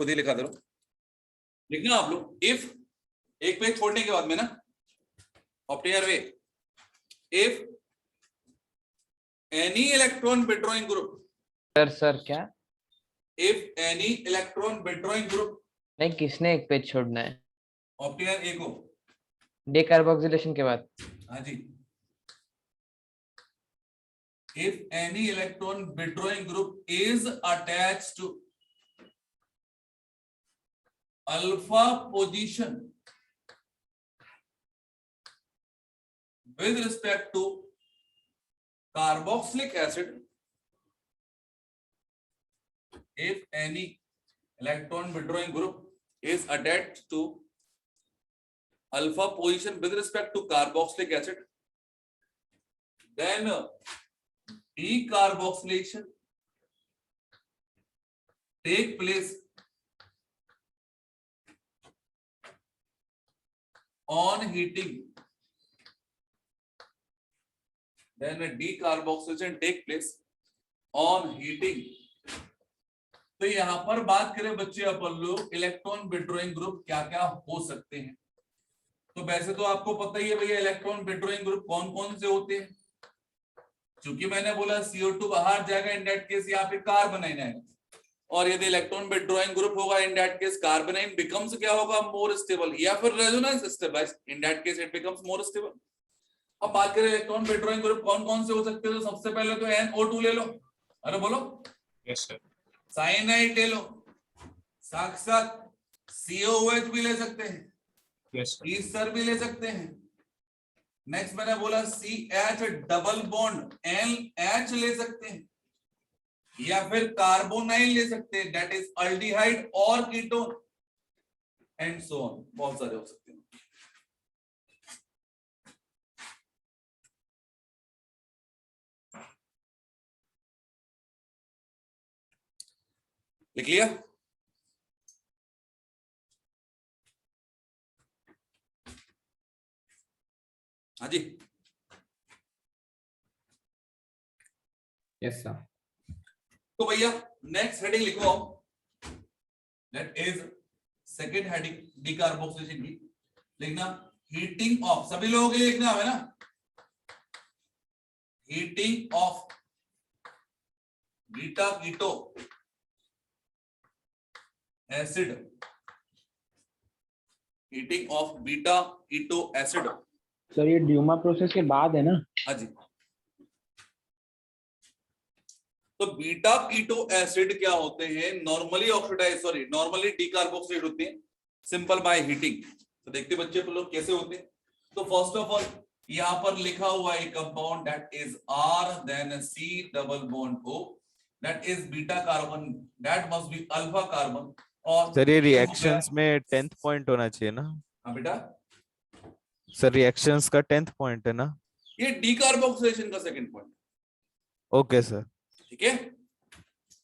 खुद ही लिखा दे रहा हूं, लिखना आप लोग। इफ एक पेज छोड़ने के बाद में ना, ऑप्टियर वे, if any electron withdrawing group, sir क्या, if any electron withdrawing group, नहीं किसने एक पेज छोड़ना है, ऑप्टियर ए को, डीकार्बोक्सिलेशन के बाद। हाँ जी, if any electron withdrawing group is attached to alpha position with respect to carboxylic acid, if any electron withdrawing group is attached to alpha position with respect to carboxylic acid, then decarboxylation take place on heating, then decarboxylation take place on heating। तो यहां पर बात करें बच्चे अपन लोग electron withdrawing group क्या क्या हो सकते हैं। तो वैसे तो आपको पता ही है भैया इलेक्ट्रॉन विड्रॉइंग ग्रुप कौन कौन से होते हैं, क्योंकि मैंने बोला CO2 बाहर जाएगा, इन दैट केस यहाँ पे कार्बोनाइन आएगा, और यदि इलेक्ट्रॉन विड्रॉइंग ग्रुप होगा in that case carbanion becomes क्या होगा, मोर स्टेबल, या फिर resonance stabilised, in that case it becomes more stable. अब बात करें इलेक्ट्रॉन विड्रॉइंग ग्रुप कौन कौन से हो सकते हैं, तो सबसे पहले तो NO2 ले लो, अरे बोलो यस सर, साइनाइड ले लो, साथ साथ COOH भी ले सकते हैं, यस सर, ईस्टर भी ले सकते हैं। नेक्स्ट मैंने बोला CH डबल बॉन्ड NH ले सकते हैं, या फिर कार्बोनाइल ले सकते हैं, दैट इज अल्डिहाइड और कीटोन एंड सो ऑन, बहुत सारे हो सकते हैं। लिख लिया? हाँ जी, यस सर। तो भैया नेक्स्ट हेडिंग लिखो, that is second heading decarboxylation की। लिखना हीटिंग ऑफ, सभी लोगों के लिए लिखना है ना, heating of beta keto acid, heating of beta keto acid. Sir ये ड्यूमा प्रोसेस के बाद है ना? हाँ जी, तो बीटा कीटो एसिड क्या होते हैं, normally oxidise, sorry normally decarboxylate होते हैं सिंपल बाय हीटिंग। तो देखते बच्चे तो लोग कैसे होते हैं। तो फर्स्ट ऑफ ऑल यहां पर लिखा हुआ है compound that is R then C double bond O, that is beta carbon, that must be alpha carbon. और सर ये रिएक्शंस में 10th पॉइंट होना चाहिए ना? हाँ बेटा, सर रिएक्शंस का 10th पॉइंट है ना? ये डीकार्बोक्सिलेशन का सेकंड पॉइंट। ओके सर, ठीक है,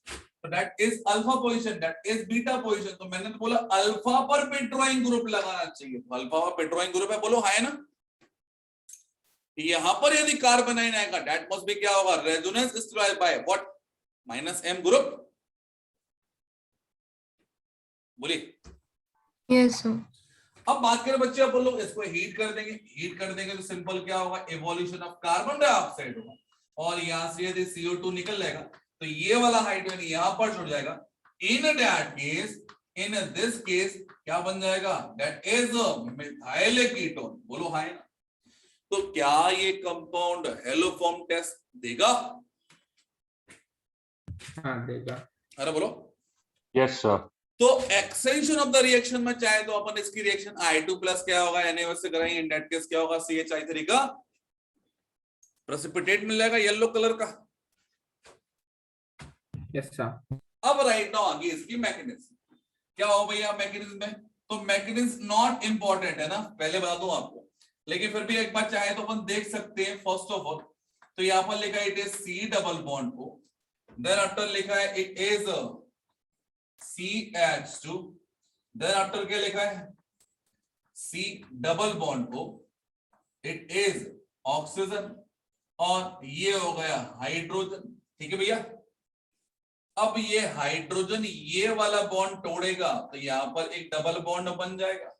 तो that is alpha position, that is beta position. तो मैंने तो बोला अल्फा पर विड्रॉइंग ग्रुप लगाना चाहिए, तो अल्फा पर विड्रॉइंग ग्रुप है, बोलो हाय ना। यहां पर यदि कार्बोनाइन आएगा दैट मस्ट बी क्या होगा, resonance stabilised by what, -M group. बोलिए यस सर। अब बात करें बच्चे, अपन लोग इसको हीट कर देंगे, हीट कर देंगे तो सिंपल क्या होगा, इवोल्यूशन ऑफ कार्बन डाइऑक्साइड होगा, और यहां से यदि CO2 निकल जाएगा तो ये वाला हाइड्रोजन यहां पर जुड़ जाएगा। In that case, in this case क्या बन जाएगा, दैट इज मिथाइल कीटोन। बोलो हाय ना। तो क्या ये कंपाउंड हेलोफॉर्म टेस्ट देगा? हाँ देगा। अरे बोलो यस सर। तो एक्सटेंशन ऑफ द रिएक्शन में चाहे तो अपन इसकी रिएक्शन I2 प्लस क्या होगा Na से कराएंगे, इन दैट केस क्या होगा, CH3 का प्रेसिपिटेट मिल जाएगा येलो कलर का। Yes sir. अब राइट नाउ आगे इसकी मैकेनिज्म क्या हो भैया, मैकेनिज्म में तो मैकेनिज्म नॉट इंपॉर्टेंट है ना, पहले बता दूं आपको, लेकिन फिर भी एक बार चाहे तो अपन देख सकते हैं। फर्स्ट ऑफ ऑल तो यहां पर लिखा है it is C double bond O, then after लिखा है it is CH2, then after क्या लिखा है C double bond O, it is oxygen, और ये हो गया हाइड्रोजन। ठीक है भैया, अब ये हाइड्रोजन ये वाला बॉन्ड तोड़ेगा तो यहाँ पर एक डबल बॉन्ड बन जाएगा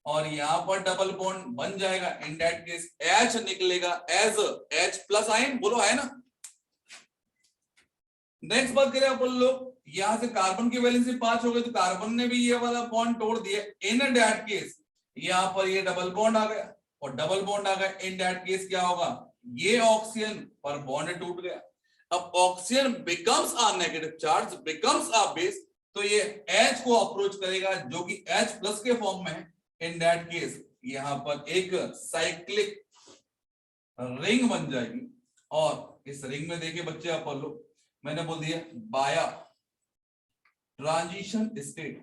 और यहाँ पर डबल बॉन्ड बन जाएगा। इन दैट केस H निकलेगा एज H प्लस आयन, बोलो है ना। नेक्स्ट बात करें अपन लोग, यहां से कार्बन की वैलेंसी 5 हो गई तो कार्बन ने भी ये वाला बॉन्ड तोड़ दिया। इन दैट केस यहाँ पर ये डबल बॉन्ड आ गया और डबल बॉन्ड आ गया। इन दैट केस क्या होगा, ये ऑक्सीजन पर बॉन्ड टूट गया। अब oxygen becomes a negative charge, becomes a base, तो ये H को अप्रोच करेगा जो कि H प्लस के फॉर्म में है। इन दैट केस यहाँ पर एक साइक्लिक रिंग बन जाएगी और इस रिंग में देखिए बच्चे आप पढ़ लो, मैंने बोल दिया बाया ट्रांजिशन स्टेट।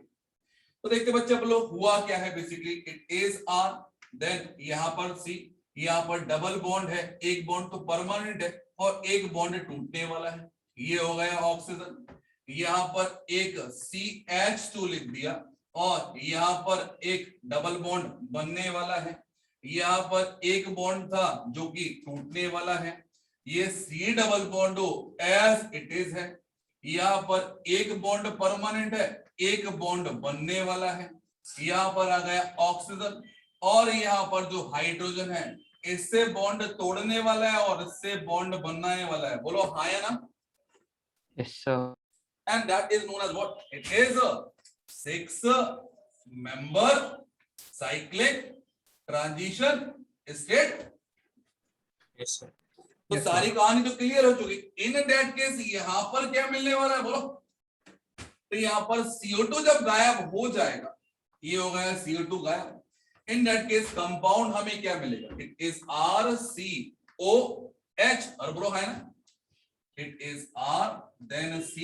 तो देखते बच्चे आप लोग हुआ क्या है, basically it is R, then यहाँ पर सी, यहाँ पर डबल बॉन्ड है, एक बॉन्ड तो परमानेंट है और एक बॉन्ड टूटने वाला है, ये हो गया ऑक्सीजन। यहाँ पर एक CH2 लिख दिया और यहाँ पर एक डबल बॉन्ड बनने वाला है, यहाँ पर एक बॉन्ड था जो कि टूटने वाला है, ये C double bond as it is है। यहाँ पर एक बॉन्ड परमानेंट है, एक बॉन्ड बनने वाला है, यहाँ पर आ गया ऑक्सीजन और यहाँ पर जो हाइड्रोजन है इससे बॉन्ड तोड़ने वाला है और इससे बॉन्ड बनाने वाला है, बोलो हाँ या ना। Yes, sir. And that is known as what? It is a 6-member cyclic transition state. Yes, sir. तो सारी कहानी तो क्लियर हो चुकी। इन दैट केस यहाँ पर क्या मिलने वाला है बोलो, तो यहाँ पर CO2 जब गायब हो जाएगा, ये हो गया CO2 गायब। इन दैट केस कंपाउंड हमें क्या मिलेगा, इट इज RCOH, और बोलो है ना, it is R then C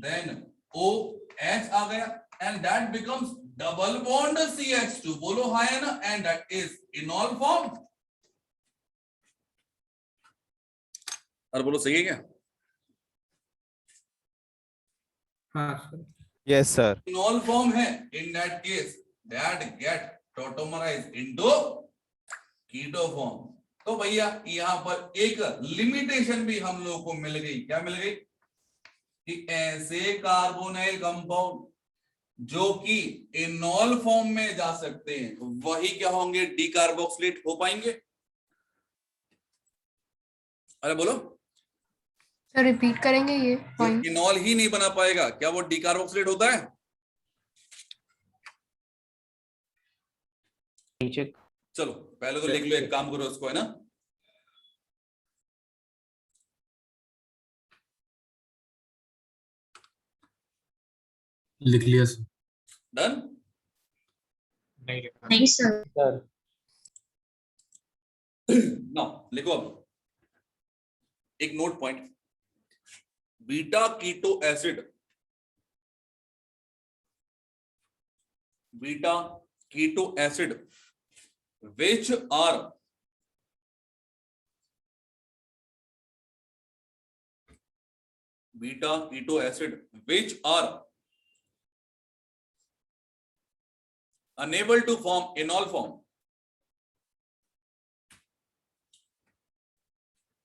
then OH आ गया and that becomes double bond CH2, बोलो हाँ है ना, and that is enol form. और बोलो सही है क्या? हाँ sir. Yes, sir. Enol form है। In that case that get tautomerized into keto form. तो भैया यहाँ पर एक लिमिटेशन भी हम लोगों को मिल गई, क्या मिल गई कि ऐसे कार्बोनाइल कंपाउंड जो कि इनॉल फॉर्म में जा सकते हैं वही क्या होंगे, डीकार्बोक्सिलेट हो पाएंगे। अरे बोलो सर रिपीट करेंगे ये पॉइंट। इनॉल ही नहीं बना पाएगा, क्या वो डीकार्बोक्सिलेट होता है? नीचे चलो पहले तो लिख लो, एक काम करो उसको, है ना, लिख लिया सर। डन। नहीं लिखा। नहीं सर। नाउ लिखो अब एक note point, beta keto acid, beta keto acid which are beta keto acid which are unable to form enol form,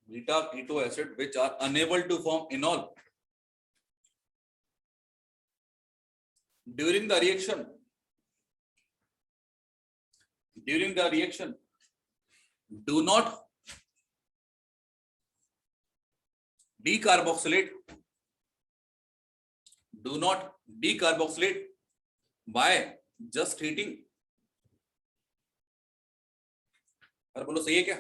beta keto acid which are unable to form enol during the reaction do not decarboxylate by just heating। अरे बोलो सही है क्या?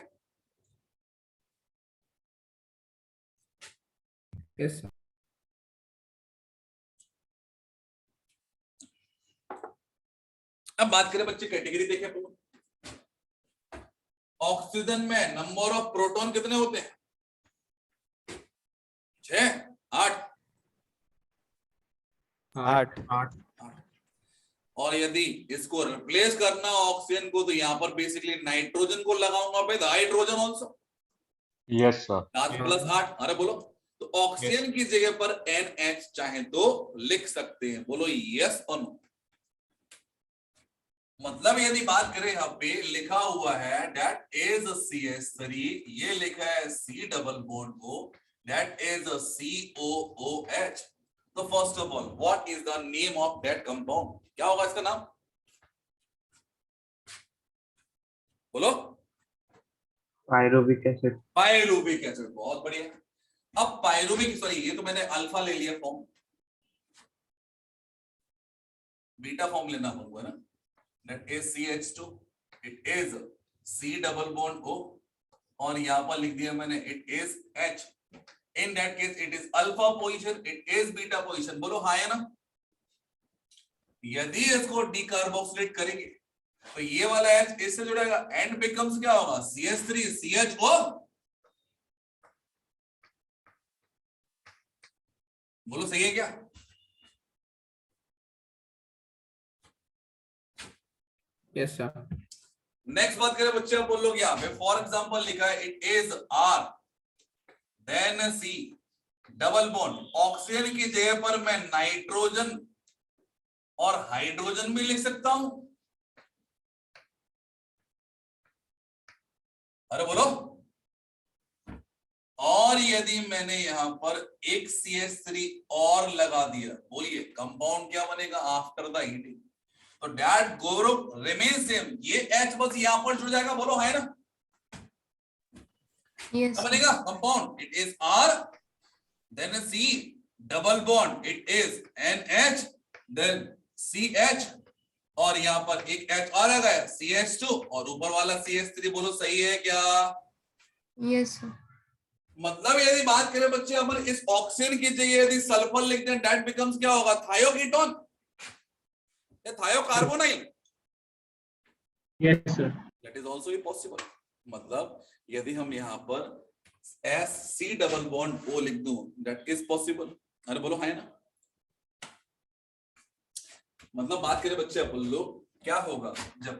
Yes sir. अब बात करें बच्चे category देखें अपन, ऑक्सीजन में नंबर ऑफ प्रोटॉन कितने होते हैं, 6 8 8 8 और यदि इसको रिप्लेस करना ऑक्सीजन को तो यहाँ पर बेसिकली नाइट्रोजन को लगाऊंगा with hydrogen also. Yes sir. 7 + 8, अरे बोलो, तो ऑक्सीजन की जगह पर NH चाहे तो लिख सकते हैं, बोलो यस और नो। मतलब यदि बात करें यहाँ पे लिखा हुआ है that is CH3, ये लिखा है C डबल बॉन्ड को, that is a COOH. So first of all, what is the name of that compound? क्या होगा इसका नाम? बोलो. Pyruvic acid. Pyruvic acid. बहुत बढ़िया. अब पायरुविक, सॉरी ये तो मैंने अल्फा ले लिया फॉर्म, बीटा फॉर्म लेना होगा ना. That is CH2. It is C double bond O. और यहां पर लिख दिया मैंने it is H. In that case it is alpha position, it is beta position. बोलो हाँ है ना. यदि इसको डीकार्बोक्सिलेट करेंगे तो ये वाला H इससे जुड़ेगा and becomes क्या होगा? CH3 CHO. बोलो सही है क्या? Yes, sir. नेक्स्ट बात करें बच्चे, आप बोल लो यहाँ पे फॉर एग्जांपल लिखा है it is R then C double bond. Oxygen की जगह पर मैं नाइट्रोजन और हाइड्रोजन भी लिख सकता हूं. अरे बोलो. और यदि मैंने यहां पर एक CH3 और लगा दिया, बोलिए कंपाउंड क्या बनेगा आफ्टर द हीटिंग? तो दैट ग्रुप रिमेन सेम. ये H बस यहां पर जुड़ जाएगा. बोलो है ना. Yes. क्या बनेगा compound? It is R then C double bond it is NH then CH और यहां पर एक H और आ गया CH2 और ऊपर वाला CH3. बोलो सही है क्या? Yes, sir. मतलब यदि बात करें बच्चे अपन इस ऑक्सीजन की जगह यदि सल्फर लिखते हैं दैट बिकम्स क्या होगा? थायोकीटोन या थायोकार्बोनाइल. Yes, sir. That is also possible. मतलब यदि हम यहाँ पर SC डबल बॉन्ड O लिख दूं दैट इज पॉसिबल. अरे बोलो है ना. मतलब बात करें बच्चे अपन लोग क्या होगा जब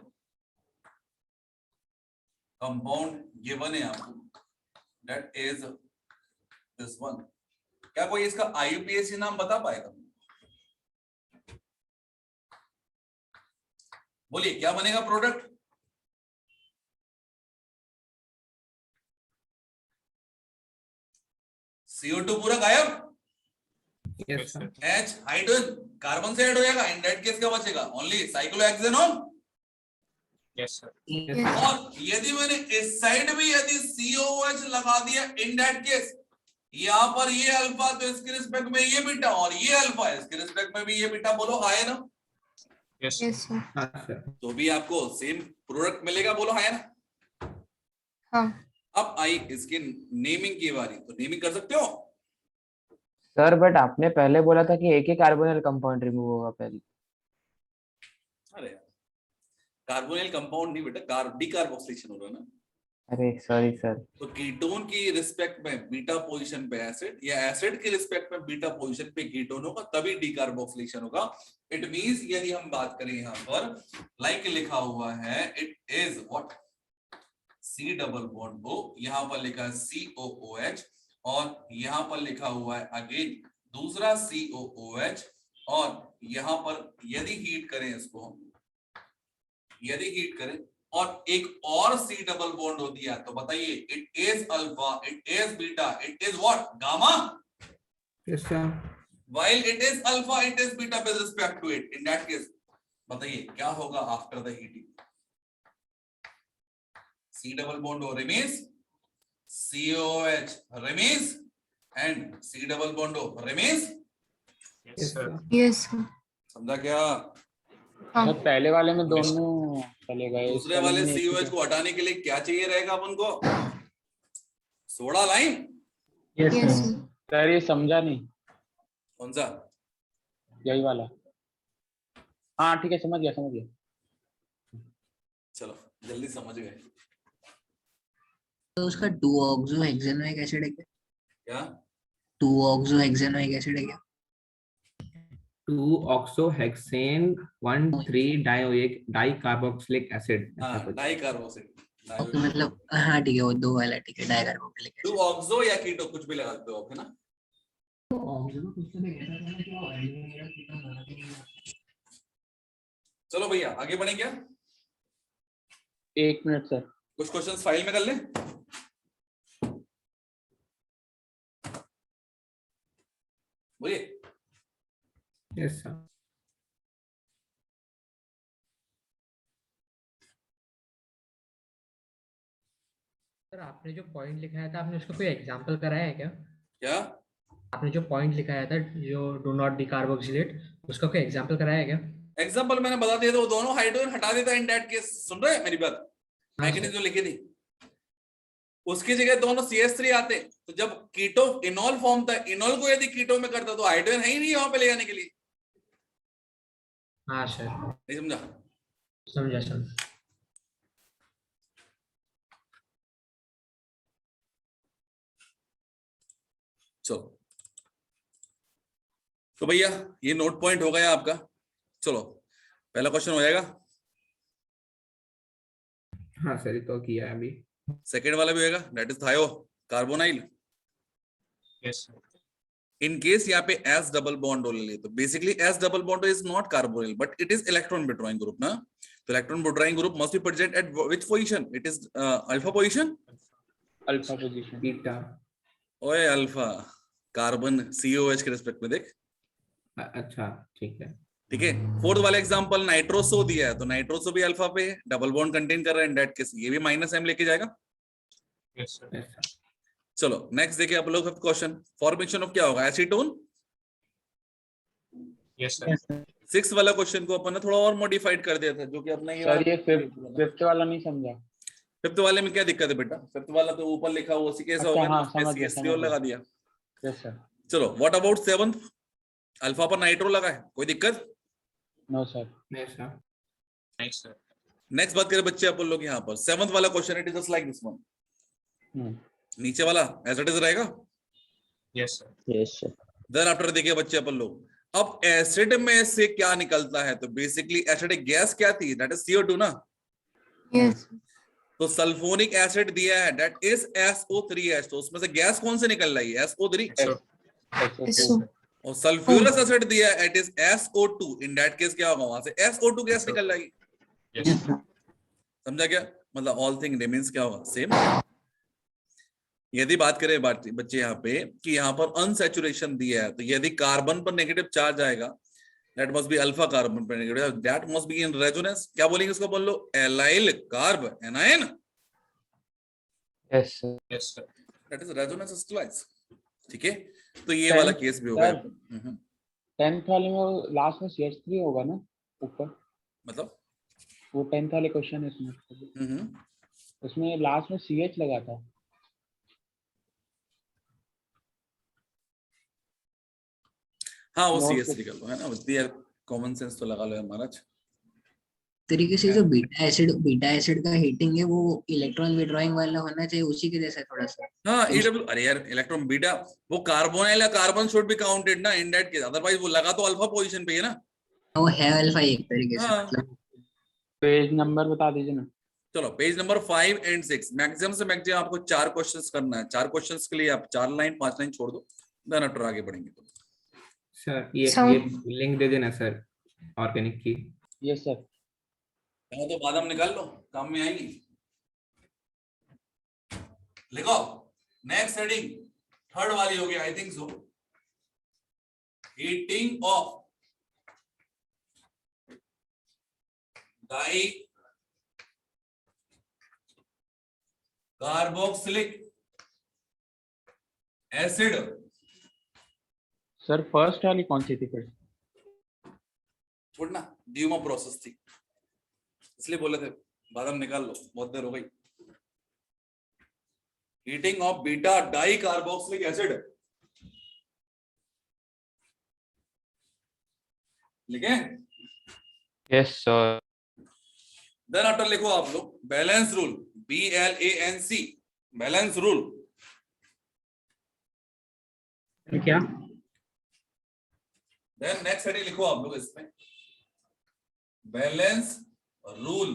कंपाउंड गिवन है आपको दैट इज दिस वन. क्या कोई इसका IUPAC नाम बता पाएगा? बोलिए क्या बनेगा प्रोडक्ट? CO2 पूरा गायब. Yes, sir. H hydrogen carbon से ऐड हो जाएगा. इन दैट केस क्या बचेगा? Only cyclohexanone. Yes, sir. Yes, Yes. sir. और यदि मैंने इस साइड भी यदि COOH लगा दिया इन दैट केस, यहाँ पर ये अल्फा तो इसके रिस्पेक्ट में ये बीटा और ये अल्फा इसके रिस्पेक्ट में भी ये बीटा. बोलो हाय ना. Yes, sir. Yes, sir. हाँ, sir. तो भी आपको सेम प्रोडक्ट मिलेगा. बोलो हाय ना. हाँ. अब आई इसकी नेमिंग की बारी. तो नेमिंग कर सकते हो. सर बट आपने पहले बोला था कि एक ही कार्बोनिल कंपाउंड रिमूव होगा पहले. अरे कार्बोनिल कंपाउंड नहीं बेटा, डीकार्बोक्सिलेशन हो रहा है ना. अरे सॉरी सर. तो कीटोन की रिस्पेक्ट में बीटा पोजीशन पे एसिड या एसिड की रिस्पेक्ट में बीटा पोजीशन पे कीटोन होगा तभी डीकार्बोक्सिलेशन होगा. इट मींस यदि हम बात करें यहाँ पर लाइक लिखा हुआ है it is what C double bond O, यहाँ पर लिखा है COOH और यहाँ पर लिखा हुआ है अगेन दूसरा COOH और यहाँ पर यदि हीट करें इसको हम, यदि हीट करें और एक और C डबल बॉन्ड हो दिया तो बताइए it is alpha, it is beta, it is what gamma. Yes, sir. While it is alpha, it is beta with respect to it. In that case, बताइए क्या होगा after the heating? C double bond O remains, COOH remains, and C double bond O remains. Yes, sir. Yes, sir. समझा क्या? हाँ. तो पहले वाले में दोनों चले गए. दूसरे वाले COH को हटाने के लिए क्या चाहिए रहेगा अपन को? Soda lime. Yes, Yes, sir. sir. Sir ये समझा नहीं. कौन सा? यही वाला. हाँ ठीक है समझ गया समझ गया. चलो जल्दी समझ गए. तो उसका 2-ऑक्सोहेक्सेनोइक एसिड है क्या? क्या? 2-ऑक्सोहेक्सेनोइक एसिड है क्या? 2-oxohexane 1,3-dioic dicarboxylic acid. ऐसा हाँ कुछ. डाइकार्बोक्सिल. ओके मतलब हाँ ठीक है वो 2 वाला ठीक है डाइकार्बोक्सिलिक टू एसिड. ऑक्सो या कीटो कुछ भी लगा सकते हो आप, है ना. तो ऑक्सो में कुछ तो देखा था मैंने क्या ऑक्सीजन मेरा कीटोन बना के नहीं. चलो भैया आगे बढ़े क्या? 1 मिनट सर. कुछ क्वेश्चंस फाइल में कर ले. Yes, sir. सर आपने जो पॉइंट लिखाया था आपने उसका कोई एग्जांपल कराया है क्या? क्या आपने जो पॉइंट लिखाया था जो डू नॉट डिकार्बोक्सिलेट उसका कोई एग्जांपल कराया है क्या? एग्जाम्पल मैंने बता दिया था, वो दोनों हाइड्रोजन हटा देता इन दैट केस। सुन रहे हैं मेरी बात? हाँ मैकेनिज्म जो लिखी थी उसकी जगह दोनों CH3 आते, तो जब कीटो इनॉल फॉर्म था, इनॉल को यदि कीटो में करता तो हाइड्रोजन है ही नहीं वहां पे ले जाने के लिए। हाँ सर, नहीं समझा? समझा समझा। चलो तो भैया ये नोट पॉइंट हो गया आपका। चलो पहला क्वेश्चन हो जाएगा, हाँ सर, ये तो किया है अभी। सेकेंड वाला भी होगा, दैट इज थायो carbonyl. Yes, sir. In case यहाँ पे एस डबल बॉन्ड ले तो basically S double bond is not carbonyl but it is electron withdrawing group ना। तो electron withdrawing group must be present at which position? It is alpha position. Alpha position. Beta. ओए alpha carbon COH के respect में देख। अच्छा ठीक है। ठीक है, फोर्थ वाला एग्जांपल नाइट्रोसो दिया है, तो नाइट्रोसो भी अल्फा पे है, डबल बॉन्ड कंटेन कर रहा है, इन दैट केस ये भी -M लेके जाएगा। Yes, sir. Yes, sir. चलो नेक्स्ट देखिए आप लोग, फिफ्थ क्वेश्चन, फॉर्मेशन ऑफ क्या होगा? Acetone. Yes, sir. Yes, sir. Six वाला क्वेश्चन को अपन ने थोड़ा और मॉडिफाइड कर दिया था, जो कि अपने सर ये फिफ्थ वाला नहीं समझा। फिफ्थ वाले में क्या दिक्कत है बेटा? फिफ्थ वाला तो ऊपर लिखा हुआ उसी कैसा अच्छा, होगा, हाँ, समझ गया, CH3 और लगा दिया। Yes sir. चलो व्हाट अबाउट सेवंथ? अल्फा पर नाइट्रो लगा है, कोई दिक्कत? No sir. Yes, sir. Nice, sir. Next बात करें बच्चे अपन लोग यहाँ पर, सेवंथ वाला question it is just like this one. नीचे वाला एज इट इज रहेगा। Yes, sir. Yes sir. Then after देखिए बच्चे अपन लोग, अब एसिड में से क्या निकलता है? तो बेसिकली एसिडिक गैस क्या थी? दैट इज CO2 ना। Yes. तो सल्फोनिक एसिड दिया है, दैट इज SO3H। तो उसमें से गैस कौन से निकल रही है? SO3। So, So. और सल्फ्यूरस एसिड दिया है, it is SO2। In that case क्या होगा? वहां से SO2 गैस निकल रही। yes, sir. समझा क्या? मतलब ऑल थिंग रिमेन्स क्या होगा? सेम। यदि बात करें बच्चे यहाँ पे कि यहाँ पर अनसैचुरेशन दिया है, तो यदि कार्बन पर नेगेटिव चार्ज आएगा, that must be alpha carbon पर negative, that must be in resonance. क्या बोलेंगे इसको? बोल लो allyl carbanion. Yes, sir. Yes, sir. That is resonance stabilised. ठीक है, तो ये वाला केस भी होगा। 10th वाले में लास्ट में CH3 होगा ना ऊपर? मतलब वो 10th वाले क्वेश्चन है इसमें, उसमें लास्ट में CH लगा था। हाँ वो No, CH3 कर लो, है ना, उसकी यार कॉमन सेंस तो लगा लो यार महाराज। तरीके से जो बीटा एसिड का हीटिंग है वो इलेक्ट्रॉन विड्रॉइंग वाला होना चाहिए, उसी के जैसा थोड़ा सा। हाँ EW, अरे यार इलेक्ट्रॉन बीटा वो कार्बोनाइल या कार्बन शुड बी काउंटेड ना इन दैट केस, अदरवाइज वो लगा तो अल्फा पोजीशन पे है ना। वो है अल्फा एक तरीके से, हाँ। मतलब। पेज नंबर बता दीजिए ना। चलो पेज नंबर 5 एंड 6, मैक्सिमम से मैक्सिमम आपको 4 क्वेश्चंस करना है। 4 क्वेश्चंस के लिए आप 4 लाइन 5 लाइन छोड़ दो, देन आफ्टर आगे बढ़ेंगे। तो सर ये लिंक दे देना सर ऑर्गेनिक की। Yes sir. यहाँ तो बादाम निकाल लो, काम में आएगी। लिखो नेक्स्ट हेडिंग, थर्ड वाली होगी I think so, heating of di carboxylic acid. Sir first वाली कौन सी थी फिर? छोड़ना, ड्यूमा प्रोसेस थी, इसलिए बोले थे बादाम निकाल लो, बहुत देर हो गई। Heating of beta di carboxylic acid लिखे। Yes, sir. देन आफ्टर लिखो आप लोग balance rule, BLANC, balance rule. क्या? देन नेक्स्ट हेडिंग लिखो आप लोग इसमें बैलेंस रूल।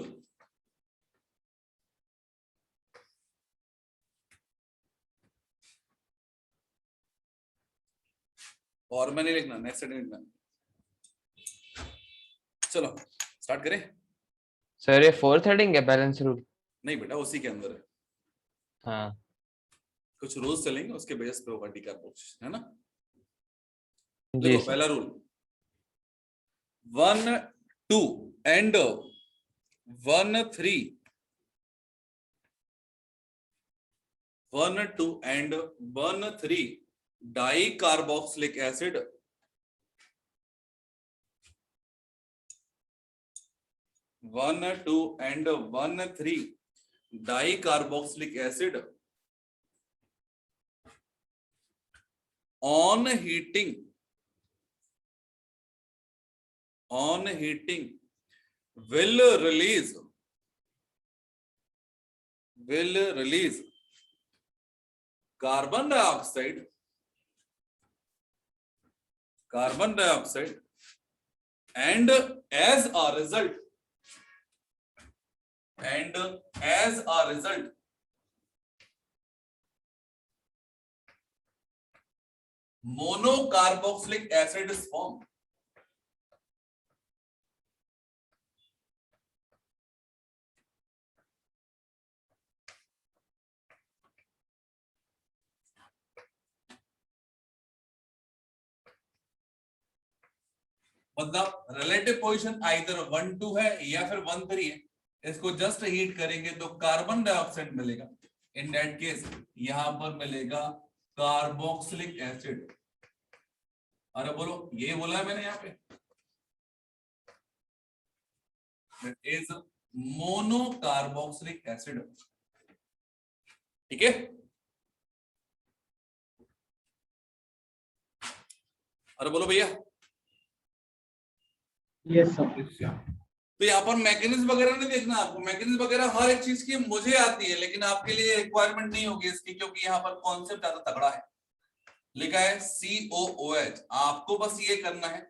और मैंने लिखना, नेक्स्ट हेडिंग लिखना। चलो स्टार्ट करें। Sir, ये फोर्थ हेडिंग है बैलेंस रूल? नहीं बेटा उसी के अंदर है, हाँ कुछ रूल्स चलेंगे उसके बेस पे होगा डीकार्बोक्सिलेशन, है ना। जी देखो sir. पहला rule, 1 2 and 1 3 1 2 and 1 3 dicarboxylic acid one, 2 and 1 3 dicarboxylic acid on heating will release carbon dioxide and as a result monocarboxylic acid is formed. मतलब रिलेटिव पोजीशन आइदर 1 2 है या फिर 1 3 है, इसको जस्ट हीट करेंगे तो कार्बन डाइऑक्साइड मिलेगा। इन दैट केस यहां पर मिलेगा कार्बोक्सिलिक एसिड। अरे बोलो, ये बोला है मैंने यहाँ पे, दैट इज मोनोकार्बोक्सिलिक एसिड। ठीक है, अरे बोलो भैया। Yes sir. तो यहाँ पर मैकेनिज्म वगैरह नहीं देखना आपको, मैकेनिज्म वगैरह हर एक चीज की मुझे आती है, लेकिन आपके लिए रिक्वायरमेंट नहीं होगी इसकी, क्योंकि यहाँ पर कॉन्सेप्ट ज्यादा तगड़ा है। लिखा है COOH। आपको बस ये करना है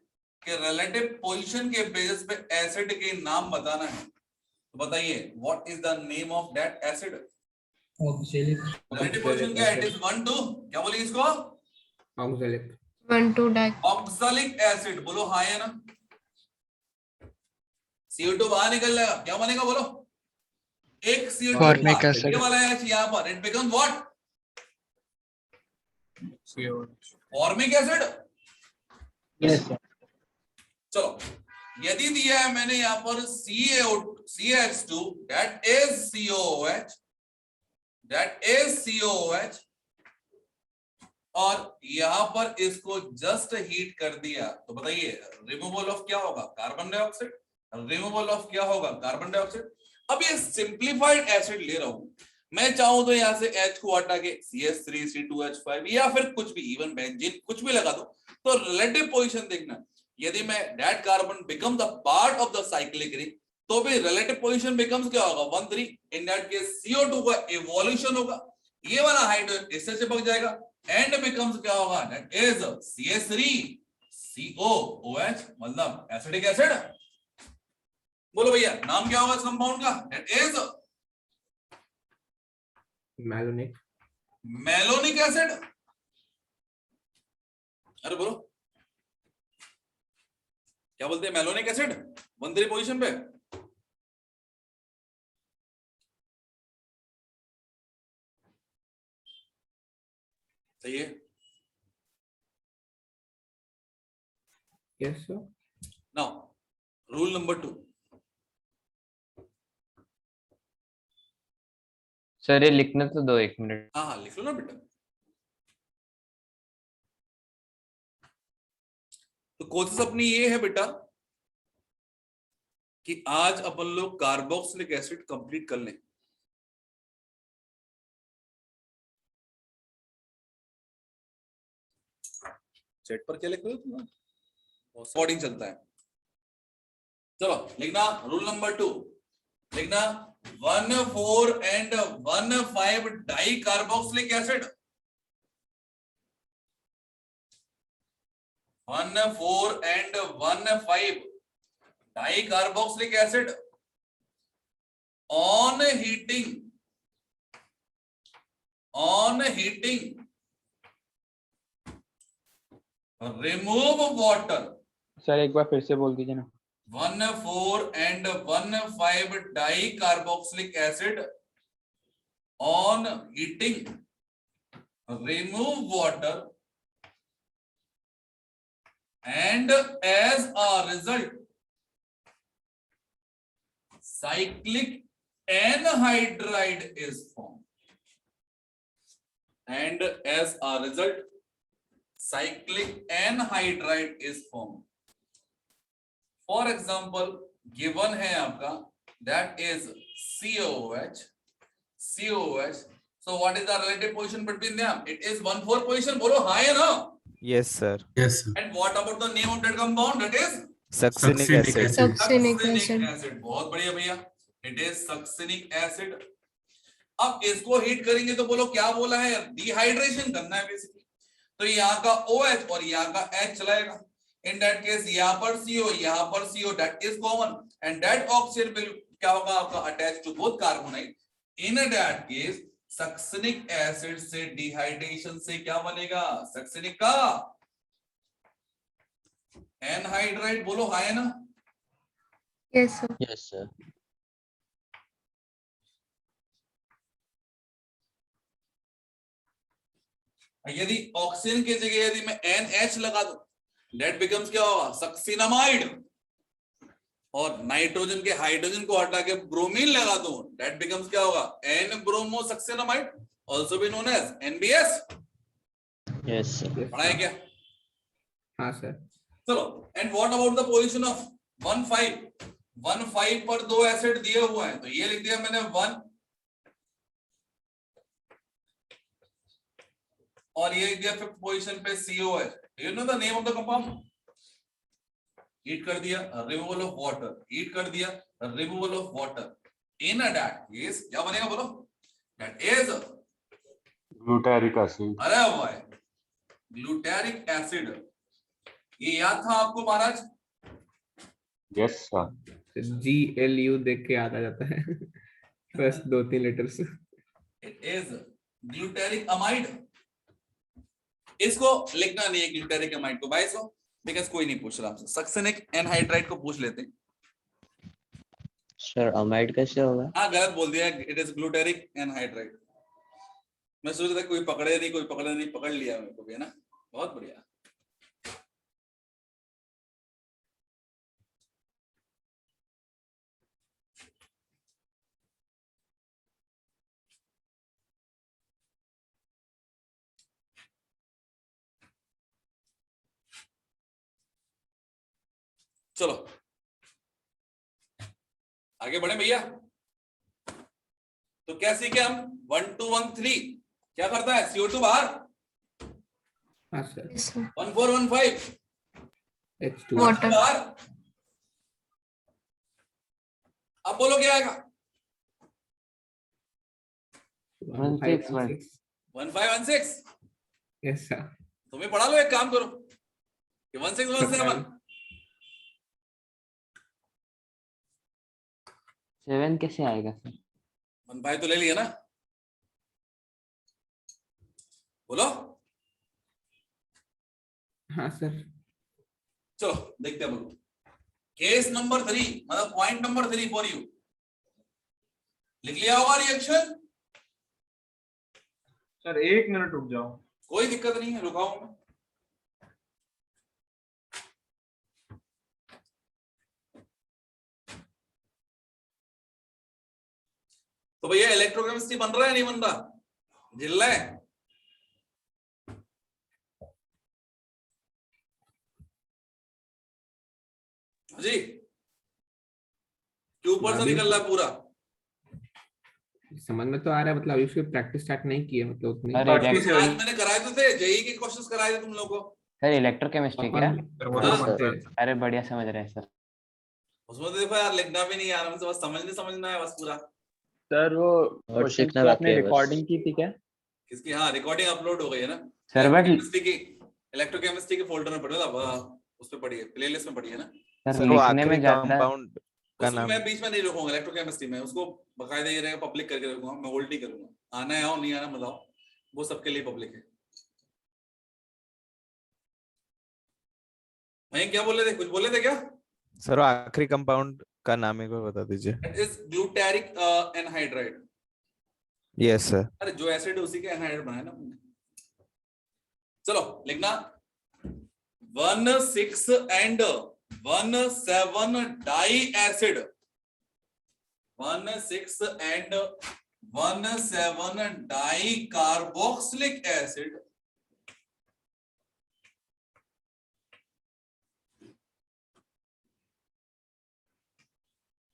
कि रिलेटिव पोजीशन के बेसिस पे एसिड के नाम बताना है। तो बताइए, what is the name of that acid? Relative position क्या है? इट इज 1 2, क्या बोलेंगे इसको? Oxalic 1 2 di oxalic acid. बोलो हाँ या ना? CO2 बाहर निकल जाएगा, क्या बनेगा बोलो? एक CO2 Formic acid. ये वाला है यहाँ पर, it become what? Formic acid. Yes sir. चलो, यदि दिया है मैंने यहाँ पर CH2 दैट इज COOH और यहाँ पर इसको जस्ट हीट कर दिया, तो बताइए रिमूवल ऑफ क्या होगा? Carbon dioxide. रिमूवल ऑफ क्या होगा? Carbon dioxide. अब ये सिंप्लीफाइड एसिड ले रहा हूं मैं, चाहूं तो यहां से H को हटा के CH3 C2H5 या फिर कुछ भी, इवन बेंजीन कुछ भी लगा दो। तो रिलेटिव पोजीशन देखना, यदि मैं that carbon become the part of the cyclic ring, तो भी रिलेटिव पोजीशन बिकम्स क्या होगा? 1 3। इन दैट केस CO2 का इवोल्यूशन होगा, ये वाला हाइड्रोजन इससे चिपक जाएगा, एंड बिकम्स क्या होगा? दैट इज CH3 COOH, मतलब एसिडिक एसिड। बोलो भैया, नाम क्या होगा इस कंपाउंड का? That is malonic acid. अरे बोलो, क्या बोलते हैं? मेलोनिक एसिड 1 3 पोजीशन पे। सही है। Yes sir. Now rule number 2। Sir ये लिखना तो दो, 1 मिनट। हाँ लिख लो ना बेटा। तो कोशिश अपनी ये है बेटा कि आज अपन लोग कार्बोक्सिलिक एसिड कंप्लीट कर लें। चैट पर क्या लिख रहे हो तुम? रिकॉर्डिंग चलता है। चलो लिखना रूल नंबर 2, लिखना 1 4 and 1 5 dicarboxylic acid। 1 4 and 1 5 dicarboxylic acid on heating remove water। Sir एक बार फिर से बोल दीजिए ना। 1 4 and 1 5 dicarboxylic acid on heating remove water and as a result cyclic anhydride is formed, and as a result cyclic anhydride is formed. For example, given है आपका that is COOH. So what is the relative position between them? It is 1,4 position. बोलो हाँ या ना? Yes, sir. Yes, sir. And what about the name of that compound? That is Succinic Succinic acid. acid. Succinic acid. acid. बहुत बढ़िया भैया. It is succinic acid. अब इसको heat करेंगे तो बोलो क्या बोला है? डिहाइड्रेशन करना है बेसिकली. तो यहाँ का OH और यहाँ का H चलाएगा. In that case यहाँ पर CO, यहाँ पर CO, that is common, and that oxygen will क्या होगा आपका attached to both carbonate. In that case succinic acid से डिहाइड्रेशन से क्या बनेगा? succinic का एनहाइड्राइड. बोलो हाँ है ना? Yes, sir. Yes, sir. यदि ऑक्सीजन की जगह यदि मैं NH लगा दूं, that becomes क्या होगा? सक्सिनामाइड. और नाइट्रोजन के हाइड्रोजन को हटा के ब्रोमीन लगा दूं, that becomes क्या होगा? N bromo succinamide, also be known as NBS. Yes, sir. पढ़ा है क्या? हाँ सर. चलो. And what about the position of 1,5? 1,5 पर दो एसिड दिए हुए हैं, तो ये लिख दिया मैंने 1 और ये लिख दिया 5th पोजीशन पे COH. You know the name of the compound? Heat कर दिया, रिमूवल ऑफ वाटर. हीट कर दिया, removal of water. In that case क्या बनेगा बोलो? That is glutaric acid. अरे भाई, ग्लूटारिक एसिड. ये याद था आपको महाराज? Yes sir. GLU देख के याद आ जाता है. बस 2-3 letters. It is glutaric amide. इसको लिखना नहीं है ग्लूटारिक अमाइड को भाई, सो बिकॉज़ कोई नहीं पूछ रहा आपसे. सक्सिनिक एनहाइड्राइड को पूछ लेते हैं. सर अमाइड कैसे होगा? हाँ गलत बोल दिया. It is glutaric anhydride. मैं सोच रहा था कोई पकड़े नहीं, पकड़ लिया मेरे को भी, है ना? बहुत बढ़िया. चलो आगे बढ़े भैया. तो क्या सीखे हम? 1,2,1,3 क्या करता है? CO2 बाहर. हाँ sir. Yes, sir. 1,4,1,5 H2. Water. बाहर. अब बोलो क्या आएगा? 1,5,1,6. 1,5,1,6. Yes sir. तुम्हें पढ़ा लो, एक काम करो, 1,6,1,7. 7 कैसे आएगा सर? 1,5 तो ले लिया ना? बोलो. हाँ सर. चलो देखते हैं. बोलो. केस नंबर 3, मतलब पॉइंट नंबर 3 फॉर यू. लिख लिया होगा रिएक्शन? सर 1 मिनट रुक जाओ. कोई दिक्कत नहीं है, रुकाऊं मैं. तो भैया इलेक्ट्रोकेमिस्ट्री बन रहा है नहीं बन रहा? झिल रहा है? जी क्यों ऊपर से निकल रहा है पूरा? समझ में तो आ रहा है, मतलब अभी उसकी प्रैक्टिस स्टार्ट नहीं की है, मतलब उतनी. अरे आज मैंने कराए तो थे, जेई के क्वेश्चंस कराए थे तुम लोगों को. सर इलेक्ट्रोकेमिस्ट्री क्या? हाँ, अरे बढ़िया समझ रहे हैं सर. उसमें तो देखो यार, लिखना भी नहीं यार, मुझे बस समझना है बस पूरा. सर वो और सीखना तो बाकी आपने है बस. रिकॉर्डिंग की थी क्या? किसकी? हाँ रिकॉर्डिंग अपलोड हो गई है ना. सर बट इलेक्ट्रोकेमिस्ट्री के फोल्डर में पड़े था, उस पे पड़ी है, प्लेलिस्ट में पड़ी है ना. सर सर वो लिखने में आखिरी ज्यादा कंपाउंड का उसमें नाम. मैं बीच में नहीं रुकूंगा इलेक्ट्रोकेमिस्ट्री में, उसको बकायदा ये रहेगा पब्लिक करके रखूंगा, मैं होल्ड नहीं करूंगा. आना है आओ, नहीं आना बताओ, वो सबके लिए पब्लिक है. वहीं क्या बोले थे? कुछ बोले थे क्या? सर वो आखिरी कंपाउंड का नाम एक बार बता दीजिए. It is glutaric anhydride. Yes sir. अरे जो एसिड है उसी का एनहाइड्राइड बनाया ना हमने. चलो लिखना 1,6 and 1,7 die acid 1,6 and 1,7 dicarboxylic acid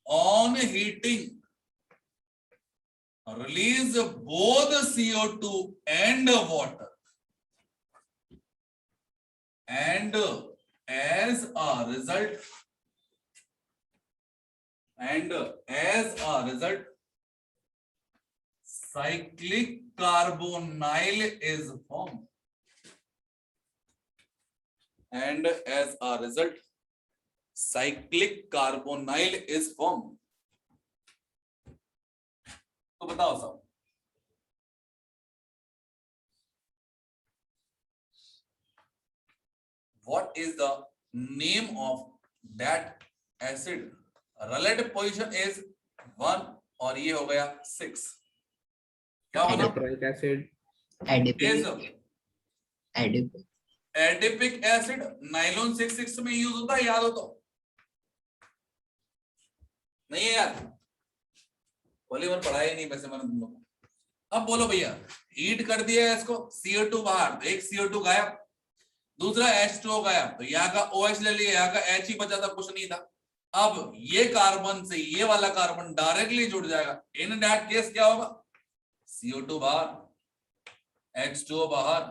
on heating release both CO2 and water, and as a result cyclic carbonyl is formed, and as a result cyclic carbonyl is formed. तो बताओ सब, what is the name of that acid? Relative position is 1 और ये हो गया 6. क्या होगा? Hydrochloric acid. Adipic acid nylon 6,6 में यूज होता है, याद हो तो? नहीं है यार, पॉलीमर पढ़ाया ही नहीं वैसे मैंने तुम लोग को. अब बोलो भैया, हीट कर दिया है इसको, CO2 बाहर, तो एक CO2 गायब, दूसरा H2O गायब, तो यहाँ का OH ले लिया, यहाँ का H ही बचा था, कुछ नहीं था. अब ये कार्बन से ये वाला कार्बन डायरेक्टली जुड़ जाएगा. इन दैट केस क्या होगा? CO2 बाहर, H2O बाहर,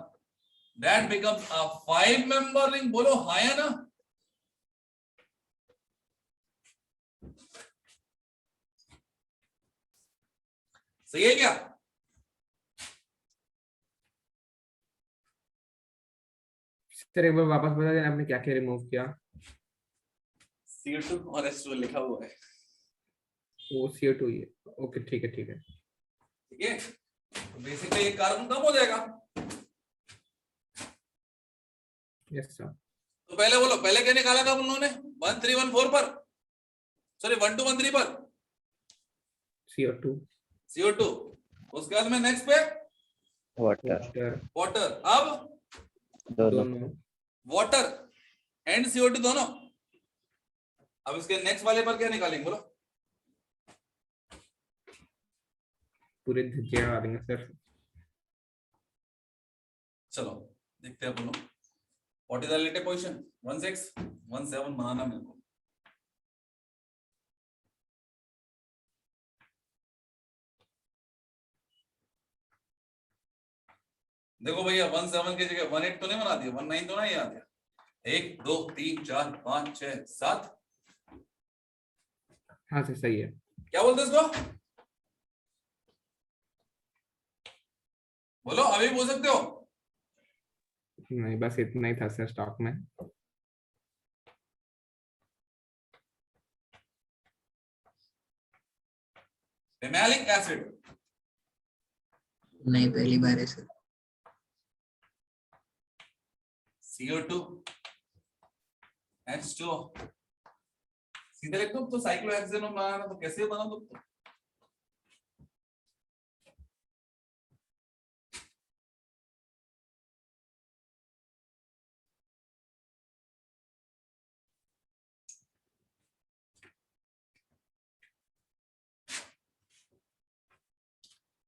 that becomes a 5-member ring. बोलो हाँ या ना? सही है क्या? सर एक बार वापस बता देना, आपने क्या क्या रिमूव किया? CO2 और H2O लिखा हुआ है. वो CO2 ही है. ओके ठीक है ठीक है. ठीक है, तो बेसिकली एक कार्बन कम हो जाएगा. Yes sir. तो पहले बोलो, पहले क्या निकाला था उन्होंने? 1314 पर, सॉरी 1213 पर CO2. उसके बाद में नेक्स्ट पे वाटर. अब दोनों वाटर एंड CO2 दोनों. अब इसके नेक्स्ट वाले पर क्या निकालेंगे बोलो? पूरे धज्जे आ देंगे सर. चलो देखते हैं बोलो. What is the relative position? 1,6, 1,7 बनाना मेरे को. देखो भैया 1,7 की जगह 1,8 तो नहीं बना दिया, 1,9 तो नहीं आ गया. 1 2 3 4 5 6 7. हाँ सर सही है. क्या बोलते हैं इसको? बोलो, अभी बोल सकते हो? नहीं बस इतना ही था सर स्टॉक में. फेमैलिक एसिड. नहीं, पहली बार है सर. CO2 H2O. सीधे लिख दो. तो साइक्लोहेक्सेनोन बनाना तो कैसे बना दो?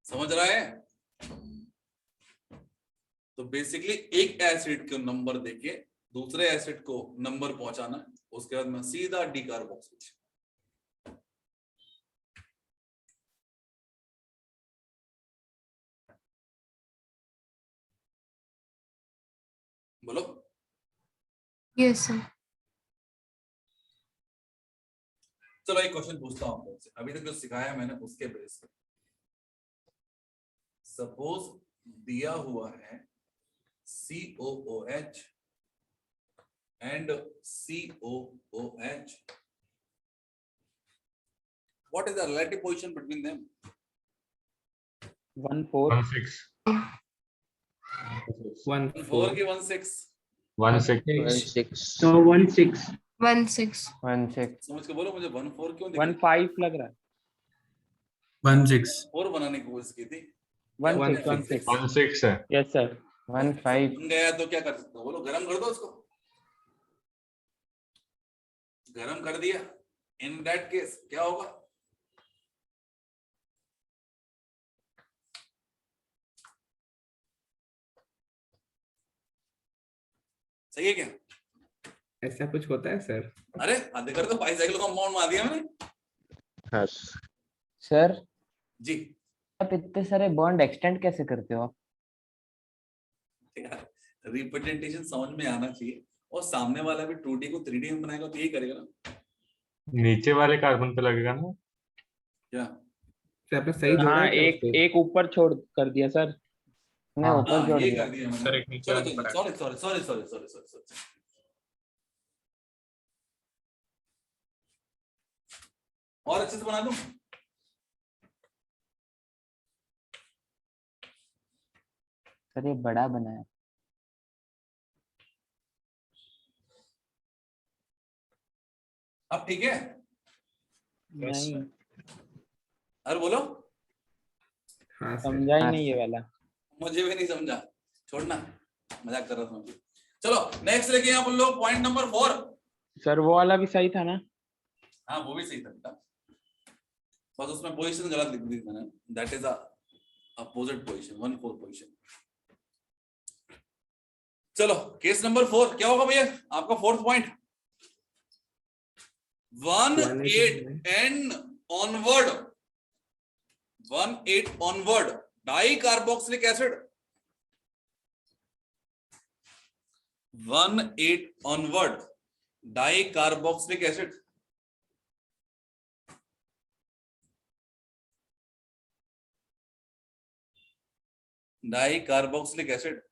समझ रहा है? तो बेसिकली एक एसिड को नंबर देके दूसरे एसिड को नंबर पहुंचाना, उसके बाद में सीधा डीकार्बोक्सिलेशन. बोलो. Yes, sir. चलो एक क्वेश्चन पूछता हूं आपसे. अभी तक जो सिखाया मैंने उसके बेस पे, सपोज दिया हुआ है COOH and COOH. What is the relative position between them? 1,4. 1,6. 4 की 1,6. 1,6. So 1,6. 1,6. 1,6. समझ के बोलो मुझे. 1,4 क्यों दिखा? 1,5 लग रहा है. 1,6. 4 बनाने की कोशिश की थी. 1,6. 1,6 है. Yes sir. 1,5. बन गया तो क्या कर सकते हो? बोलो, गरम कर दो उसको. गरम कर दिया. इन दैट केस क्या होगा? सही है क्या? ऐसा कुछ होता है सर? अरे आधे कर तो बाइसाइकिल कंपाउंड मार दिया मैंने। हाँ सर जी आप इतने सारे बॉन्ड एक्सटेंड कैसे करते हो आप? यार रिप्रेजेंटेशन समझ में आना चाहिए, और सामने वाला भी 2D को 3D में बनाएगा तो यही करेगा ना नीचे वाले कार्बन पे लगेगा ना। क्या? सर आपने सही जोड़ा हाँ है क्या एक उसको? एक ऊपर छोड़ कर दिया सर। मैं हाँ, ऊपर जोड़ ये दिया। कर दिया मैंने। सर, एक नीचे चलो वाला चलो ऊपर आ sorry sorry sorry sorry sorry sorry sorry. और अच्छे से बना दूं? सर ये बड़ा बनाया। अब ठीक है? नहीं अरे बोलो। हाँ सर। समझा ही हाँ, नहीं ये वाला। मुझे भी नहीं समझा, छोड़ना, मजाक कर रहा था मैं। चलो नेक्स्ट लेके आप लोग पॉइंट नंबर 4। सर वो वाला भी सही था ना? हाँ वो भी सही था बेटा, बस उसमें पोजीशन गलत लिख दी मैंने। That is opposite position, 1-4 position. चलो केस नंबर 4 क्या होगा भैया आपका fourth point? 1-8 and onward, 1-8 onward di carboxylic acid, 1-8 onward di carboxylic acid di carboxylic acid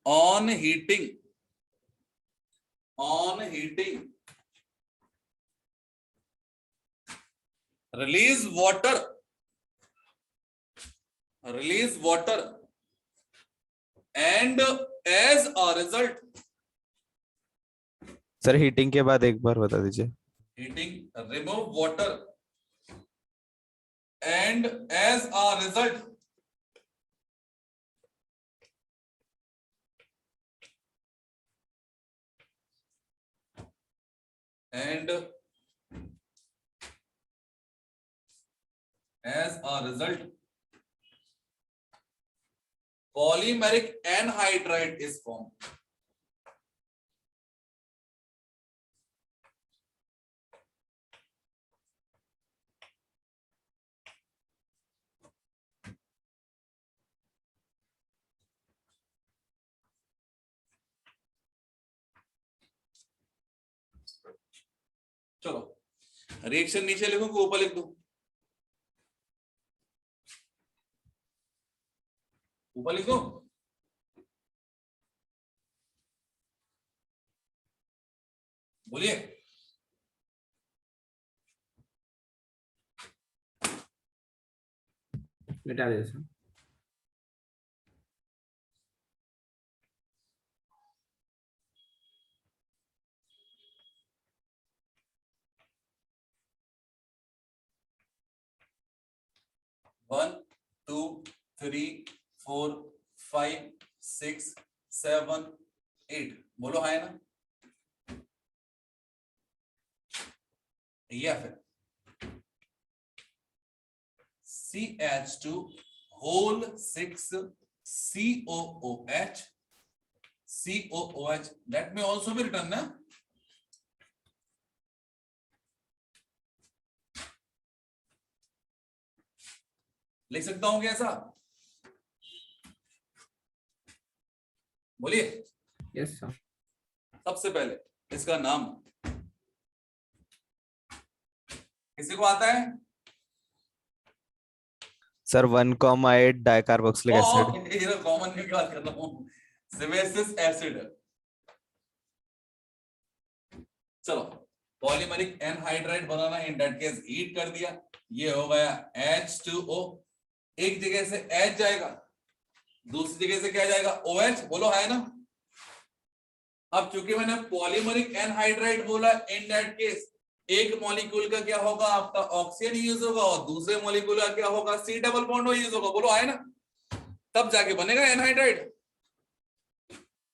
on heating release water and as a result sir heating के बाद एक बार बता दीजिए। heating remove water and as a result polymeric anhydride is formed. चलो reaction नीचे लिखूं कि ऊपर लिख दूं? ऊपर लिख दूं? बोलिए। मिटा दे सर। वन 2 3 4 5 6 7 8 बोलो है ना? या फिर CH2 whole 6 COOH that may also be written na? लिख सकता हूं क्या ऐसा? बोलिए। Yes sir. सबसे पहले इसका नाम किसी को आता है? Sir 1,8 dicarboxylic acid. ये कॉमन की बात कर रहा हूं, सेवेसिस एसिड। चलो polymeric anhydride banana, in that case heat कर दिया, ये हो गया H2O। एक जगह से H जाएगा, दूसरी जगह से क्या जाएगा? OH। बोलो है ना? अब चूंकि मैंने पॉलीमरिक एनहाइड्राइड बोला, इन दैट केस एक मॉलिक्यूल का क्या होगा? आपका ऑक्सीजन यूज होगा, और दूसरे मॉलिक्यूल का क्या होगा? C डबल बॉन्ड यूज होगा। बोलो है ना? तब जाके बनेगा एनहाइड्राइड।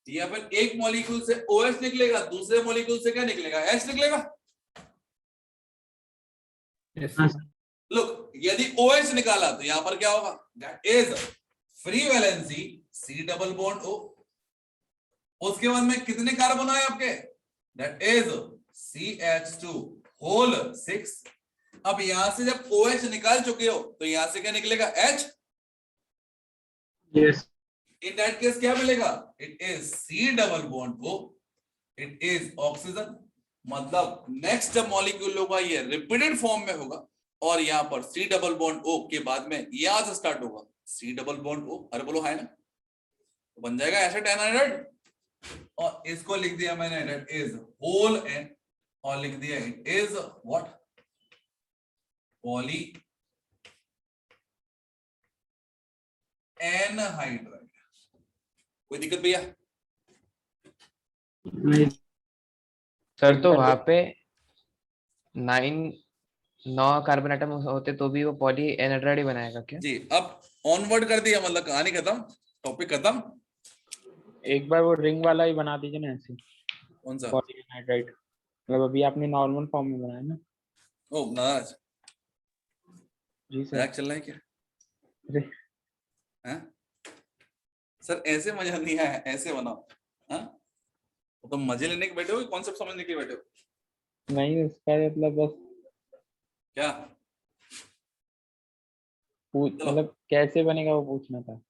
या फिर एक मॉलिक्यूल से OH निकलेगा, दूसरे मॉलिक्यूल से क्या निकलेगा? H निकलेगा। यस लुक, यदि OH निकाला तो यहां पर क्या होगा? That is free valency C double bond O। उसके बाद में कितने कार्बन आए आपके, दैट इज CH2 होल 6। अब यहां से जब OH निकाल चुके हो तो यहां से क्या निकलेगा, H। Yes in that case क्या मिलेगा, it is C double bond O, it is oxygen. मतलब नेक्स्ट मॉलिक्यूल होगा ये रिपीटेड फॉर्म में होगा और यहाँ पर C डबल बॉन्ड O के बाद में यहां से स्टार्ट होगा C डबल बॉन्ड O। अरे बोलो है ना, तो बन जाएगा एसिड एनाहाइड्राइड। और इसको लिख दिया मैंने, दैट इज होल N, और लिख दिया it is what, poly anhydride. कोई दिक्कत भैया? नहीं सर तो वहां पे 9 कार्बन आइटम होते तो भी वो पॉली एनहाइड्राइड ही बनाएगा क्या? जी, अब ऑनवर्ड कर दिया, मतलब कहानी खत्म, टॉपिक खत्म। एक बार वो रिंग वाला ही बना दीजिए ना ऐसे, कौन सा? पॉलीहाइड्राइड। मतलब अभी आपने नॉर्मल फॉर्म में बनाया ना। ओ नाराज, जी सर। मजाक चल रहा है क्या? अरे हैं? सर ऐसे मजा नहीं है, ऐसे बनाओ। हाँ, तो तुम मजे लेने के बैठे हो, कॉन्सेप्ट समझने के लिए बैठे हो नहीं, उसका मतलब बस क्या? चलो। मतलब कैसे बनेगा वो पूछना था।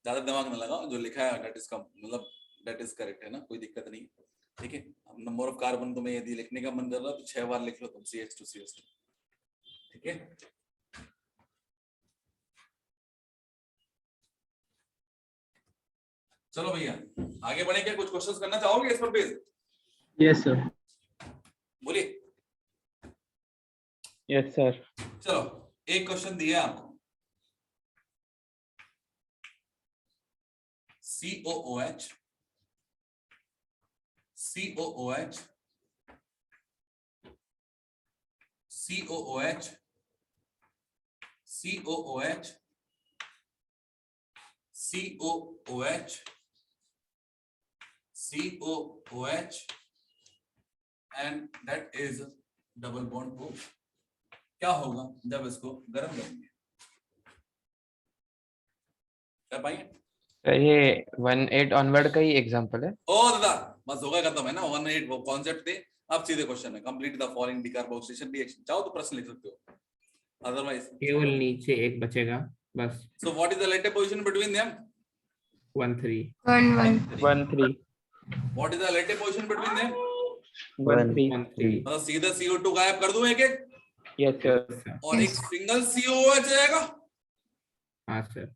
ज्यादा दिमाग न लगाओ, जो लिखा है दैट इज कम, मतलब दैट इज करेक्ट है ना, कोई दिक्कत नहीं। ठीक है, नंबर ऑफ कार्बन तुम्हें यदि लिखने का मन कर रहा है तो 6 बार लिख लो तुम, CH2 CH2। ठीक है, चलो भैया आगे बढ़े, क्या कुछ क्वेश्चंस करना चाहोगे इस पर बेस? Yes sir. बोलिए। Yes sir. चलो एक क्वेश्चन दिया आपको, COOH COOH COOH COOH COOH COOH and that is double bond O। क्या होगा जब इसको गर्म करेंगे, कर पाएंगे? सर ये 1-8 ऑनवर्ड का ही एग्जांपल है। ओ दादा बस होगा, खत्म है ना, 1-8 वो कॉन्सेप्ट थे। अब सीधे क्वेश्चन है, complete the following decarboxylation reaction. चाहो तो प्रश्न लिख सकते हो, अदरवाइज केवल नीचे एक बचेगा बस। So what is the relative position between them? 1-3 1 1 1-3 what is the relative position between them? 1-3 1-3। मतलब सीधा CO2 गायब कर दूं एक एक, यस सर। और एक सिंगल COOH रहेगा। हाँ सर।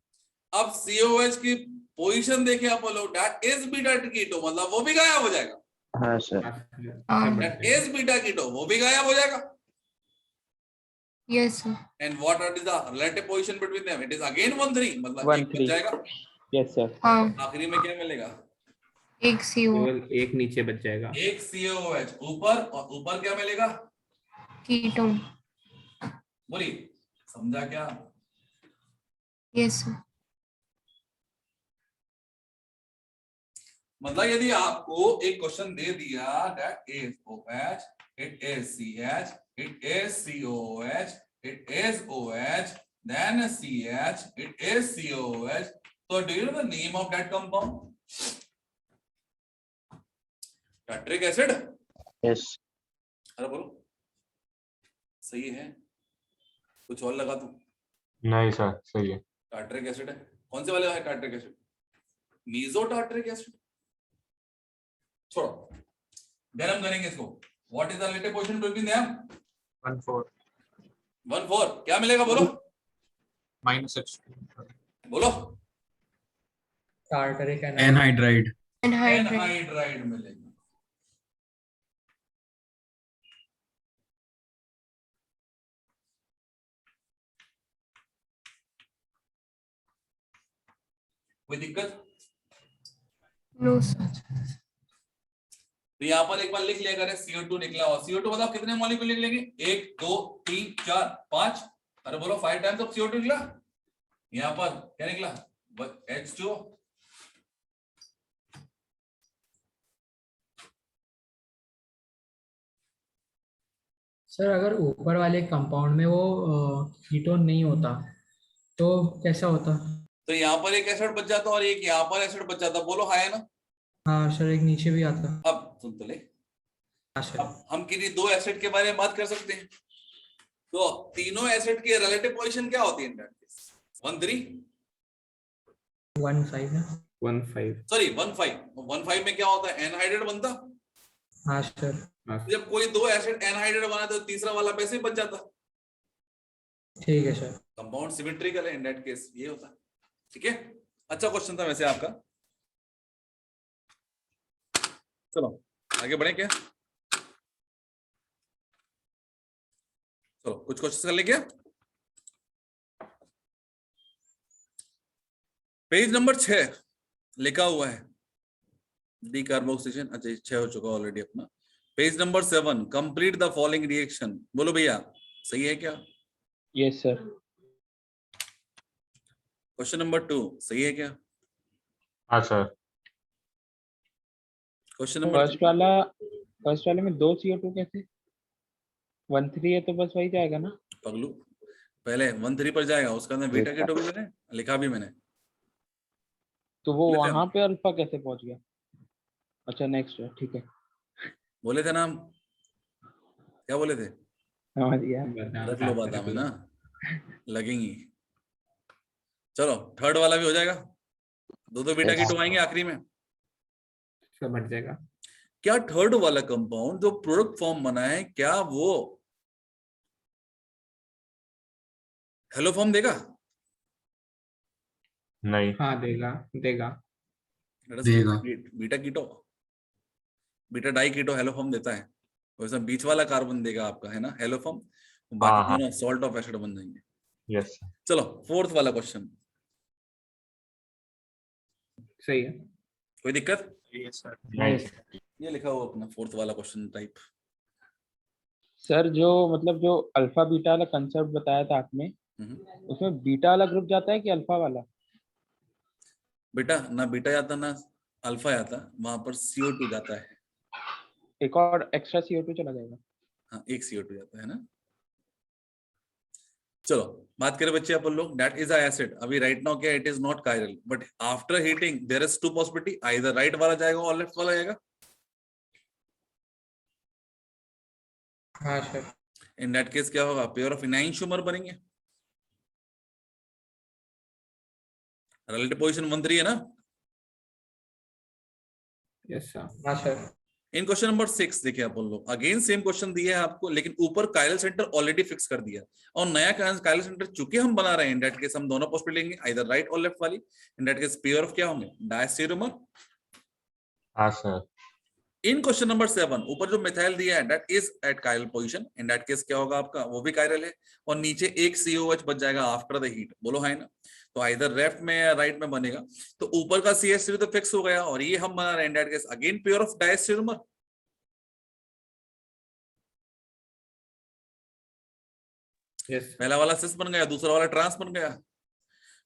अब COOH की पोजीशन देखे आप लोग, दैट इज बीटा कीटो, मतलब वो भी गायब हो जाएगा। हाँ सर। हाँ सर, हाँ। सब दैट बचेगा। इज बीटा कीटो, वो भी गायब हो जाएगा। Yes sir. And what is the relative position between them? It is again 1-3, मतलब एक बच 1-3 जाएगा। Yes sir. हाँ, आखिरी में क्या मिलेगा? एक CO केवल एक नीचे बच जाएगा। एक COOH ऊपर, और ऊपर क्या मिलेगा? कीटोन। बोलिए, समझा क्या? Yes sir. मतलब यदि आपको एक क्वेश्चन दे दिया that is OH, it is CH, it is COOH, it is OH, then CH, it is COOH, so do you know the name of that compound? Tartaric acid? Yes. अरे बोलो, सही है? कुछ और लगा दूं? नहीं सर, सही है। टार्टरिक एसिड है। कौन से वाले है tartaric acid? Meso tartaric acid. छोड़ो, गरम करेंगे इसको। What is the relative position between them? 1-4 1-4 क्या मिलेगा बोलो? -H बोलो। एनहाइड्राइड। Anhydride. एनहाइड्राइड मिलेगा। कोई दिक्कत? No sir. तो यहाँ पर एक बार लिख लिया करें, CO2 निकला, और CO2 मतलब कितने मॉलिक्यूल लिख लेंगे? 1 2 3 4 5। अरे बोलो 5 टाइम्स ऑफ CO2 निकला। यहाँ पर क्या निकला? H2O। सर अगर ऊपर वाले कंपाउंड में वो कीटोन नहीं होता तो कैसा होता? तो यहाँ पर एक एसिड बच जाता और एक यहाँ पर एसिड बच जाता। बोलो हाँ है ना? हाँ सर, एक नीचे भी आता है। अब सुन तो ले, हाँ सर। अब हम किन्हीं दो एसेट के बारे में बात कर सकते हैं। तो तीनों एसेट की रिलेटिव पोजीशन क्या होती है इन दैट केस? 1-3 1-5 ना। 1-5। सॉरी 1-5। 1-5 में क्या होता है? एनहाइड्रेट बनता। हाँ सर। जब कोई दो एसिड एनहाइड्रेट बना तो तीसरा वाला वैसे ही बच जाता। ठीक है सर। कंपाउंड सिमेट्रिकल है इन दैट केस, ये होता है। ठीक है, अच्छा क्वेश्चन था वैसे आपका। चलो आगे बढ़े क्या? चलो कुछ क्वेश्चन कर ले क्या? पेज नंबर 6 लिखा हुआ है डीकार्बोक्सिलेशन। अच्छा 6 हो चुका ऑलरेडी अपना। Page number 7, complete the following reaction. बोलो भैया सही है क्या? Yes sir. क्वेश्चन नंबर 2 सही है क्या? हाँ सर। क्वेश्चन नंबर फर्स्ट वाले में 2 CO2 कैसे? 1-3 है तो बस वही जाएगा ना। पगलू पहले 1-3 पर जाएगा, उसका अंदर बीटा कीटो भी मैंने लिखा भी मैंने। तो वो बोले थे वहां हम, पे अल्फा कैसे पहुंच गया? अच्छा नेक्स्ट है, ठीक है। बोले थे ना हम, क्या बोले थे? समझ गया। रख लो बादाम है ना, लगेंगी। चलो थर्ड वाला भी हो जाएगा, दो बीटा कीटो आएंगे आखिरी में। सब बढ़ जाएगा। क्या थर्ड वाला कंपाउंड जो प्रोडक्ट फॉर्म बना है, क्या वो हेलो फॉर्म देगा? नहीं। हाँ देगा देगा। देगा। बीटा कीटो, बीटा डाई कीटो हेलो फॉर्म देता है, वैसा बीच वाला कार्बन देगा आपका, है ना हेलो फॉर्म। बाकी हाँ। दोनों सॉल्ट ऑफ एसिड बन जाएंगे। यस। चलो फोर्थ वाला क्वेश्चन, सही है। कोई दिक्कत? नहीं सर। ये लिखा हुआ अपना फोर्थ वाला क्वेश्चन टाइप। सर जो मतलब जो अल्फा बीटा वाला कंसेप्ट बताया था आपने, उसमें बीटा वाला ग्रुप जाता है कि अल्फा वाला? बेटा ना बीटा जाता ना अल्फा जाता, वहां पर CO2 जाता है। एक और एक्स्ट्रा CO2 चला जाएगा। हाँ एक CO2 जाता है ना। चलो बात करें बच्चे अपन लोग, दैट इज अ एसिड। अभी राइट नाउ क्या, it is not chiral, but after heating there is two possibility, either right वाला जाएगा और लेफ्ट वाला जाएगा। हाँ सर। इन दैट केस क्या होगा, पेयर ऑफ इनाइंशुमर बनेंगे। रिलेटिव पोजीशन 1-3 है ना। Yes sir. हाँ सर। इन क्वेश्चन नंबर 6 देखिए अपन लोग, अगेन सेम क्वेश्चन दिया है आपको, लेकिन ऊपर कायरल सेंटर ऑलरेडी फिक्स कर दिया और नया कायरल सेंटर चूंकि हम बना रहे हैं, इन दैट केस हम दोनों पॉसिबिलिटी लेंगे, आइदर राइट और लेफ्ट वाली। इन दैट केस पेयर ऑफ क्या होंगे, डायस्टेरोमर। हाँ सर। इन क्वेश्चन नंबर 7 ऊपर जो मिथाइल दिया है that is at chiral position, in that case क्या होगा आपका, वो भी कायरल है, और नीचे एक COH बच जाएगा आफ्टर द हीट। बोलो है ना, तो आइदर लेफ्ट में या राइट में बनेगा। तो ऊपर का CH3 तो फिक्स हो गया, और ये हम बना रहे हैं in that case again pair of diastereomer. Yes. पहला वाला सिस बन गया, दूसरा वाला ट्रांस बन गया,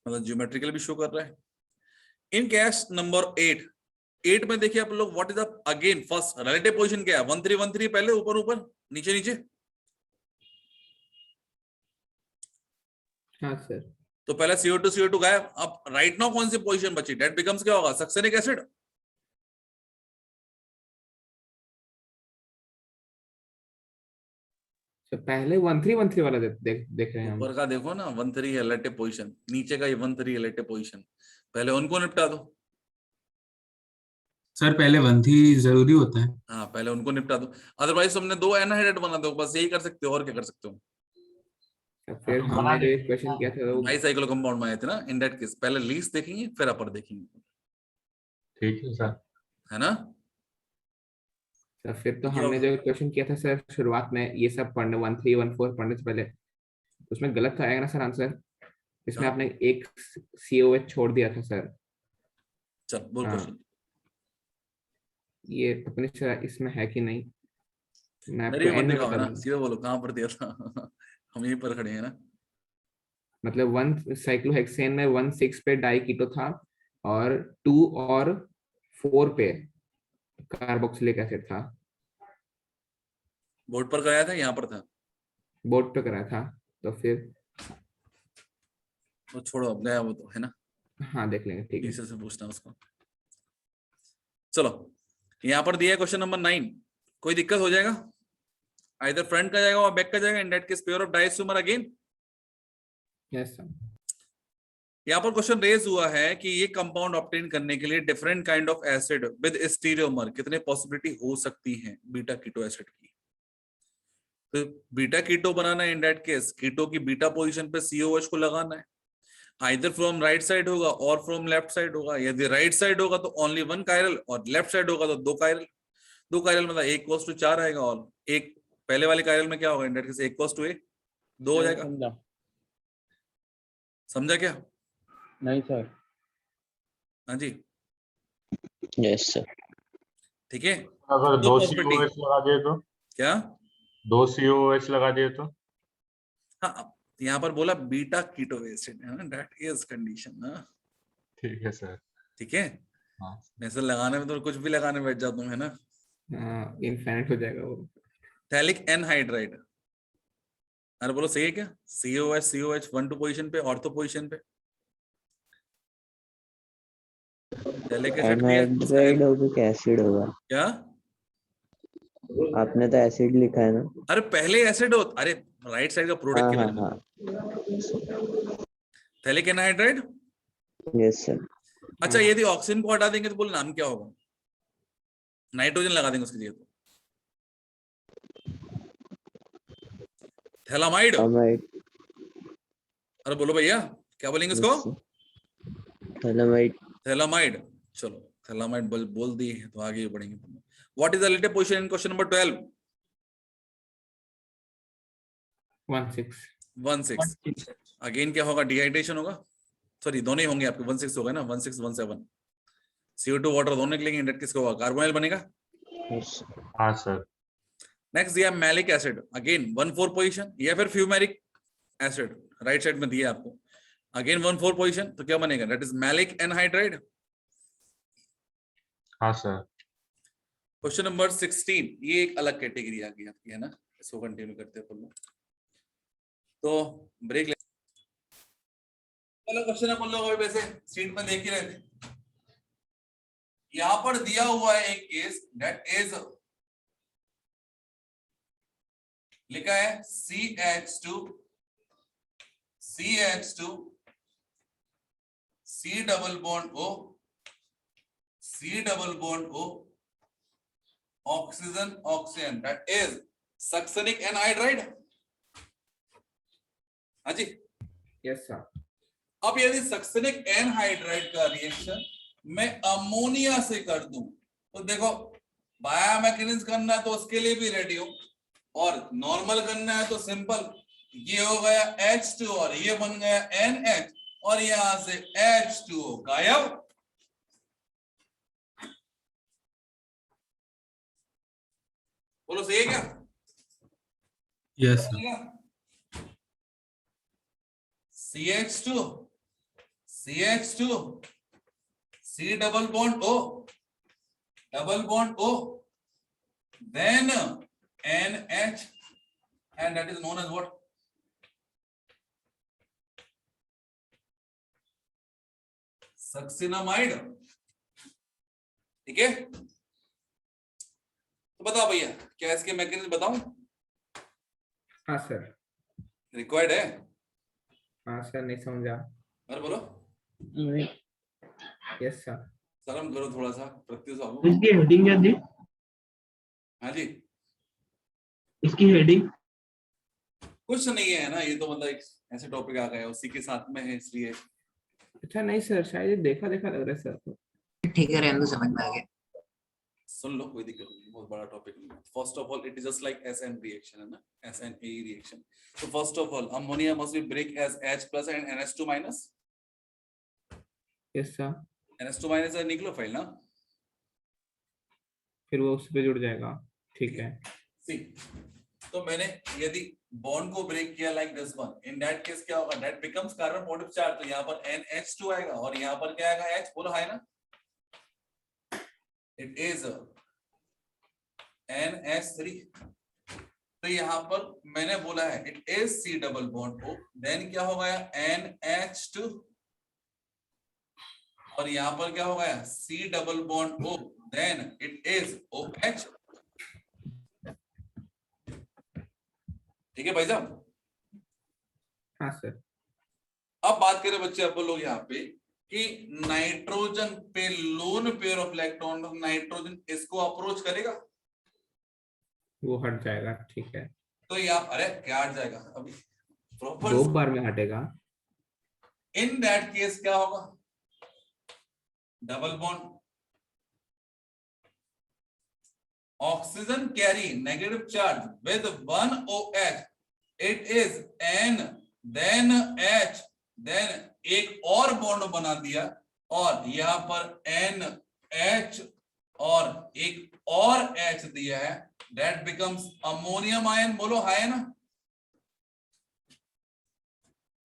मतलब ज्योमेट्रिकल भी शो कर रहा है। इन केस नंबर 8 में देखिए आप लोग, what is the again first relative position क्या है, 1-3 पहले, ऊपर ऊपर नीचे नीचे। हाँ सर। तो पहले CO2 गायब, अब राइट नाउ कौन सी पोजीशन बची, दैट बिकम्स क्या होगा, सक्सेनिक एसिड। तो पहले 1-3 वाला देख रहे हैं हम। ऊपर का देखो ना 1-3 रिलेटिव पोजीशन, नीचे का ये 1-3 रिलेटिव पोजीशन, पहले उनको निपटा दो। सर पहले 1-3 जरूरी होता है। हाँ पहले उनको निपटा दो, अदरवाइज तुमने दो एनहाइड्रेट बना दो, बस यही कर सकते हो, और क्या कर सकते हो। तो फिर हमने जो क्वेश्चन किया था वो। डाई साइक्लो कंपाउंड में आए थे ना, इन दैट केस पहले लीस्ट देखेंगे फिर अपर देखेंगे, ठीक है सर। है ना। तो फिर तो हमने जो क्वेश्चन किया था सर शुरुआत में, ये सब पढ़ने 1-3-1-4 पढ़ने से पहले, उसमें गलत तो आएगा ना सर आंसर? इसमें हाँ। आपने एक COH छोड़ दिया था सर। चल बोल हाँ। क्वेश्चन। ये पता नहीं सर इसमें है कि नहीं, मैं मेरी आपको मत एंड में दिखाओ बता ना, दूंगा। सीधा बोलो कहाँ पर दिया था। हम यहीं पर खड़े हैं ना। मतलब 1 साइक्लोहेक्सेन में 1-6 पे डाई कीटो था, और 2 और 4 पे कार्बोक्सिलिक एसिड था। बोर्ड पर गया था, यहाँ पर था। बोर्ड पे करा था, तो फिर वो छोड़ो, अब गया वो तो, है ना। हाँ देख लेंगे, ठीक है। टीचर से पूछना उसको। चलो यहाँ पर दिया है क्वेश्चन नंबर 9, कोई दिक्कत हो जाएगा? आइदर फ्रंट का जाएगा और बैक का जाएगा। In that case pair of diisomer again. Yes sir. यहाँ पर क्वेश्चन रेज हुआ है कि ये कंपाउंड ऑब्टेन करने के लिए different kind of acid with stereomer कितने पॉसिबिलिटी हो सकती हैं बीटा कीटो एसिड की। तो बीटा कीटो बनाना है, इन दैट केस कीटो की बीटा पोजीशन पे COH को लगाना है। आइदर फ्रॉम राइट साइड होगा और फ्रॉम लेफ्ट साइड होगा। यदि राइट साइड होगा तो ओनली 1 कायरल और लेफ्ट साइड होगा तो 2 कायरल। 2 कायरल मतलब 1:4 आएगा और एक पहले वाले कायरल में क्या होगा? इन दैट केस 1:8 2 हो जाएगा। समझा? समझा क्या? नहीं सर। हाँ जी यस सर। ठीक है। अगर दो 2 possibility। COH लगा दिए तो? क्या? 2 COH लगा दिए तो? हाँ यहाँ पर बोला बीटा कीटो एसिड है ना, दैट इज कंडीशन ना। ठीक है सर। ठीक है। हाँ ऐसे लगाने में तो कुछ भी लगाने बैठ जाता हूँ है ना। इनफाइनाइट हो जाएगा वो। Phthalic anhydride. अरे बोलो सही है क्या? COH 1 2 पोजीशन पे, ऑर्थो पोजीशन पे। थैलिक एसिड एनहाइड्राइड होगा कि एसिड होगा? क्या? आपने तो एसिड लिखा है ना? अरे पहले एसिड हो, अरे राइट साइड का प्रोडक्ट हाँ के हाँ बारे में। हाँ। Phthalic anhydride. Yes sir. अच्छा यदि ऑक्सीजन को हटा देंगे तो बोलो नाम क्या होगा? नाइट्रोजन लगा देंगे उसकी जगह तो। थैलामाइड। अमाइड। अरे बोलो भैया क्या बोलेंगे इसको? थैलामाइड। थैलामाइड। चलो थैलामाइड बोल दिए तो आगे बढ़ेंगे। What is the relative position in question number 12? 1:6 again क्या होगा? डिहाइड्रेशन होगा। सॉरी दोनों ही होंगे आपके, 1:6 होगा ना, 1:6 1:7। CO2 वाटर दोनों निकलेंगे। इंडेट किसका होगा? कार्बोनिल बनेगा। हाँ सर। नेक्स्ट दिया मैलिक एसिड, अगेन 1:4 पोजीशन, या फिर फ्यूमेरिक एसिड राइट साइड में दिया आपको, अगेन 1:4 पोजीशन। तो क्या बनेगा? That is maleic anhydride. हाँ सर। क्वेश्चन नंबर 16, ये एक अलग कैटेगरी आ गई आपकी है ना, इसको कंटिन्यू करते हैं अपन लोग। तो ब्रेक ले। चलो क्वेश्चन अपन लोग अभी वैसे सीट में देख ही रहे थे। यहां पर दिया हुआ है एक केस, दैट इज लिखा है CH2 C double bond O C double bond O oxygen oxygen, that is succinic anhydride. हाँ जी। Yes sir. अब यदि सक्सेनिक एनहाइड्राइड का रिएक्शन मैं अमोनिया से कर दूं तो देखो, बायोमैकेनिज्म करना है तो उसके लिए भी रेडी हो, और नॉर्मल करना है तो सिंपल, ये हो गया H2 और ये बन गया NH और यहां से H2O गायब। बोलो सही है क्या? Yes sir. CH2 C double bond O then NH, and that is known as what? सक्सिनामाइड। ठीक है, तो बताओ भैया क्या इसके मैकेनिज्म बताऊं? हाँ सर। रिक्वायर्ड है? हाँ सर, नहीं समझा। अरे बोलो। Yes sir. शर्म करो थोड़ा सा, प्रैक्टिस हो। इसकी हेडिंग क्या थी? हाँ जी, इसकी हेडिंग कुछ नहीं है ना, ये तो मतलब एक ऐसे टॉपिक आ गया उसी के साथ में है इसलिए। अच्छा नहीं सर, शायद ये देखा देखा लग रहा है सर। ठीक है, रहने दो, समझ में आ गया। सुन लो, कोई दिक्कत नहीं, बहुत बड़ा टॉपिक नहीं है। First of all it is just like SN reaction है ना, SNA रिएक्शन। तो first of all ammonia must be break as H+ and NH2-। Yes sir. NH2- से निकलो फाइल ना, फिर वो उस पे जुड़ जाएगा। ठीक है। सी तो मैंने यदि बॉन्ड को ब्रेक किया like this one, in that case क्या होगा? That becomes carbon positive charge. तो यहाँ पर NH2 आएगा और यहाँ पर क्या आएगा? H। बोलो है ना, इट इज NH3। तो यहाँ पर मैंने बोला है it is C double bond O, then क्या हो गया? NH2 और यहाँ पर क्या हो गया? C double bond O, then it is OH. ठीक है भाई साहब। हाँ सर। अब बात करें बच्चे अपन लोग यहाँ पे कि नाइट्रोजन पे lone pair of electron, nitrogen इसको अप्रोच करेगा, वो हट जाएगा, ठीक है। तो यहाँ अरे क्या हट जाएगा अभी प्रॉपर 2 बार में हटेगा। इन दैट केस क्या होगा, double bond, oxygen carry negative charge with 1 OH, it is N then H, then एक और बॉन्ड बना दिया और यहां पर NH और एक और H दिया है, दैट बिकम्स अमोनियम आयन। बोलो हाय ना,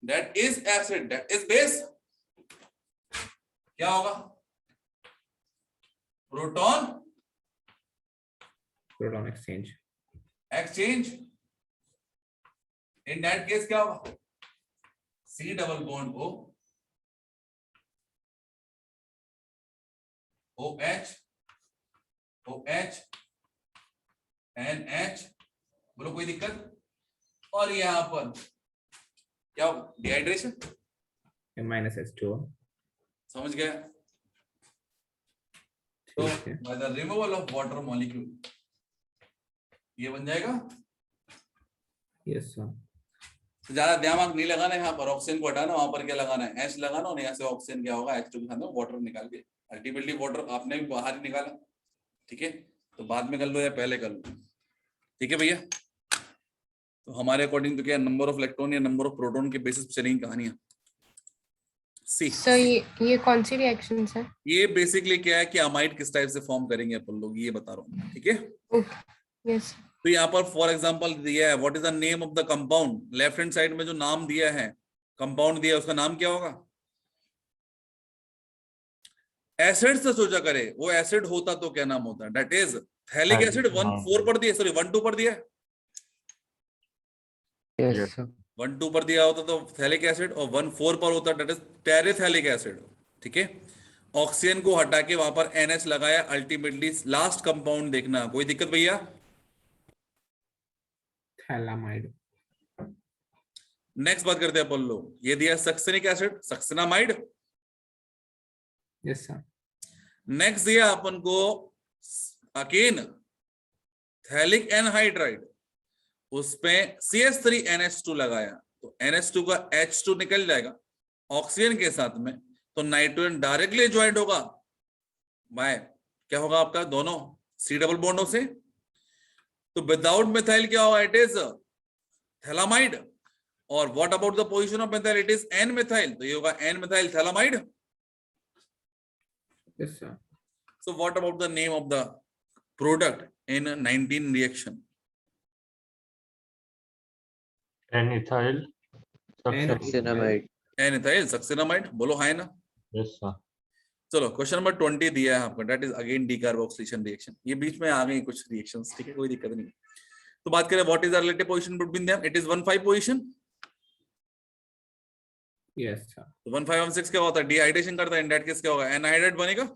that is acid, that is base. क्या होगा, proton proton exchange. Exchange. In that case क्या होगा, C double bond O, OH, OH, NH। बोलो कोई दिक्कत। और यहां पर क्या डिहाइड्रेशन, -H2O। समझ गया। तो ठीक है। By the removal of water molecule ये बन जाएगा। Yes sir. तो ज्यादा दिमाग नहीं लगाना है, यहाँ पर ऑक्सीजन को हटाना, वहां पर क्या लगाना है, H लगाना, और यहाँ से ऑक्सीजन क्या होगा, H2 के साथ वाटर निकाल के, अल्टीमेटली वाटर आपने भी बाहर ही निकाला। ठीक है, तो बाद में कर लो या पहले कर लो। ठीक है भैया, तो हमारे अकॉर्डिंग तो क्या नंबर ऑफ इलेक्ट्रॉन या नंबर ऑफ प्रोटॉन के बेसिस पे चलेंगी कहानियां। सी सर ये कौन सी रिएक्शन है? ये बेसिकली क्या है कि अमाइड किस टाइप से फॉर्म करेंगे अपन लोग, ये बता रहा हूँ। ठीक है, यस। तो यहाँ पर फॉर एग्जांपल दिया है what is the name of the compound. Left hand side में जो नाम दिया है, कंपाउंड दिया है, उसका नाम क्या होगा। एसिड से सोचा करे, वो एसिड होता तो क्या नाम होता है, दैट इज थैलिक एसिड। 1,4 पर दिया, सॉरी 1,2 पर दिया, यस सर। 1,2 पर दिया होता तो थैलिक एसिड, और 1,4 पर होता दैट इज टेरेथैलिक एसिड। ठीक है, ऑक्सीजन को हटा के वहां पर NH लगाया, अल्टीमेटली लास्ट कंपाउंड देखना। कोई दिक्कत भैया। थैलामाइड। नेक्स्ट बात करते हैं अपन लोग, ये दिया succinic acid, succinamide. Yes sir. Next दिया अपन को अकेन थैलिक एनहाइड्राइड, उसमें CH3NH2 लगाया, तो NH2 का H2 निकल जाएगा ऑक्सीजन के साथ में, तो नाइट्रोजन डायरेक्टली ज्वाइंट होगा बाय क्या होगा आपका, दोनों C डबल बॉन्डों से। तो विदाउट मिथाइल क्या होगा, इट इज थैलामाइड। और what about the position of methyl, it is N methyl, तो ये होगा N methyl phthalimide. Yes sir. So what about the name of the product in 19 reaction? N-ethyl N-ethyl. N-ethyl सक्सेनामाइड। बोलो हाय ना। Yes sir. चलो question number 20 दिया है आपका, that is again decarboxylation reaction. ये बीच में आ गई कुछ रिएक्शंस, ठीक है, कोई दिक्कत नहीं। तो बात करें what is the relative position between them, it is 1,5 position. Yes sir. तो 1,5 क्या होता है, डिहाइड्रेशन करता है, इन दैट केस क्या होगा, एनहाइड्रेट बनेगा।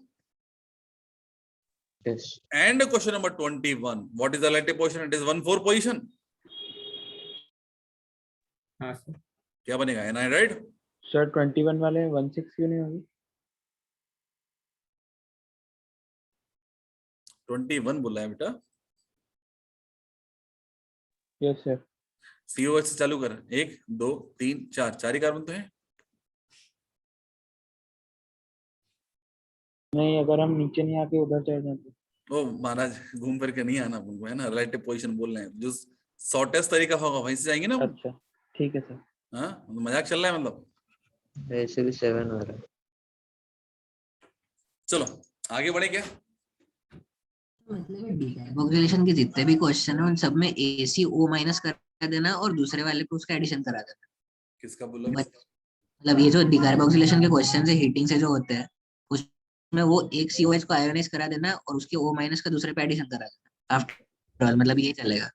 Yes. And question number 21, what is the relative position, it is 1,4 position. हाँ सर। क्या बनेगा, एनहाइड्राइड। सर 21 वाले 16 क्यों नहीं होगी? 21 बोला है बेटा। Yes sir. COH से चालू कर, 1 2 3 4, 4 ही कार्बन तो है। नहीं, अगर हम नीचे नहीं आके उधर चले जाए तो। ओ महाराज घूम फिर के नहीं आना उनको, है ना, रिलेटिव पोजीशन बोल रहे हैं, जो शॉर्टेस्ट तरीका होगा वहीं से जाएंगे ना। अच्छा ठीक है सर। हाँ मजाक चल रहा है मतलब। ऐसे भी 7 हो रहा है। चलो आगे बढ़े क्या। मतलब डिकार्बोक्सिलेशन के जितने भी क्वेश्चन है उन सब में ACO माइनस करा देना और दूसरे वाले पे उसका एडिशन करा देना। किसका बोलो, मतलब ये जो डिकार्बोक्सिलेशन के क्वेश्चन से हीटिंग से जो होते हैं उसमें वो एक COH को आयोनाइज करा देना और उसके O माइनस का दूसरे पे एडिशन करा देना। आफ्टर ऑल मतलब ये चलेगा।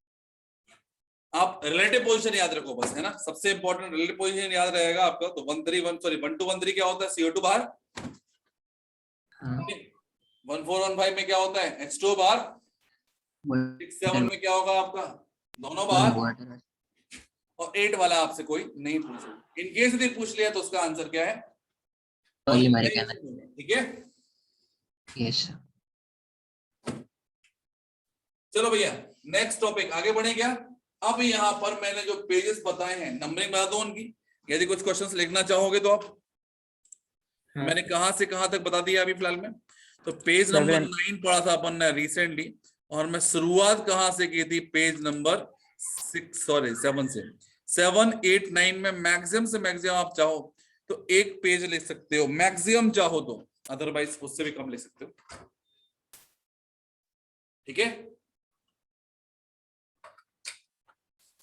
आप रिलेटिव पोजीशन याद रखो बस, है ना, सबसे इंपॉर्टेंट रिलेटिव पोजीशन याद रहेगा आपका। तो 1,2 1 क्या होता है, CO2 बाहर, 1415 में क्या होता है H2O बार, 67 में क्या होगा आपका दोनों बार, और 8 वाला आपसे कोई नहीं पूछेगा। इन केस यदि पूछ लिया तो उसका आंसर क्या है, ठीक है। यस चलो भैया नेक्स्ट टॉपिक आगे बढ़े क्या। अब यहाँ पर मैंने जो पेजेस बताए हैं नंबरिंग बता दो उनकी, यदि कुछ क्वेश्चंस लिखना चाहोगे तो आप। हाँ। मैंने कहां से कहां तक बता दिया अभी फिलहाल में, तो पेज नंबर 9 पढ़ा था अपन ने रिसेंटली, और मैं शुरुआत कहां से की थी, पेज नंबर 7 से। 7, 8, 9 में मैक्सिमम से मैक्सिमम आप चाहो तो एक पेज लिख सकते हो, मैक्सिमम चाहो तो, अदरवाइज उससे भी कम लिख सकते हो, ठीक है।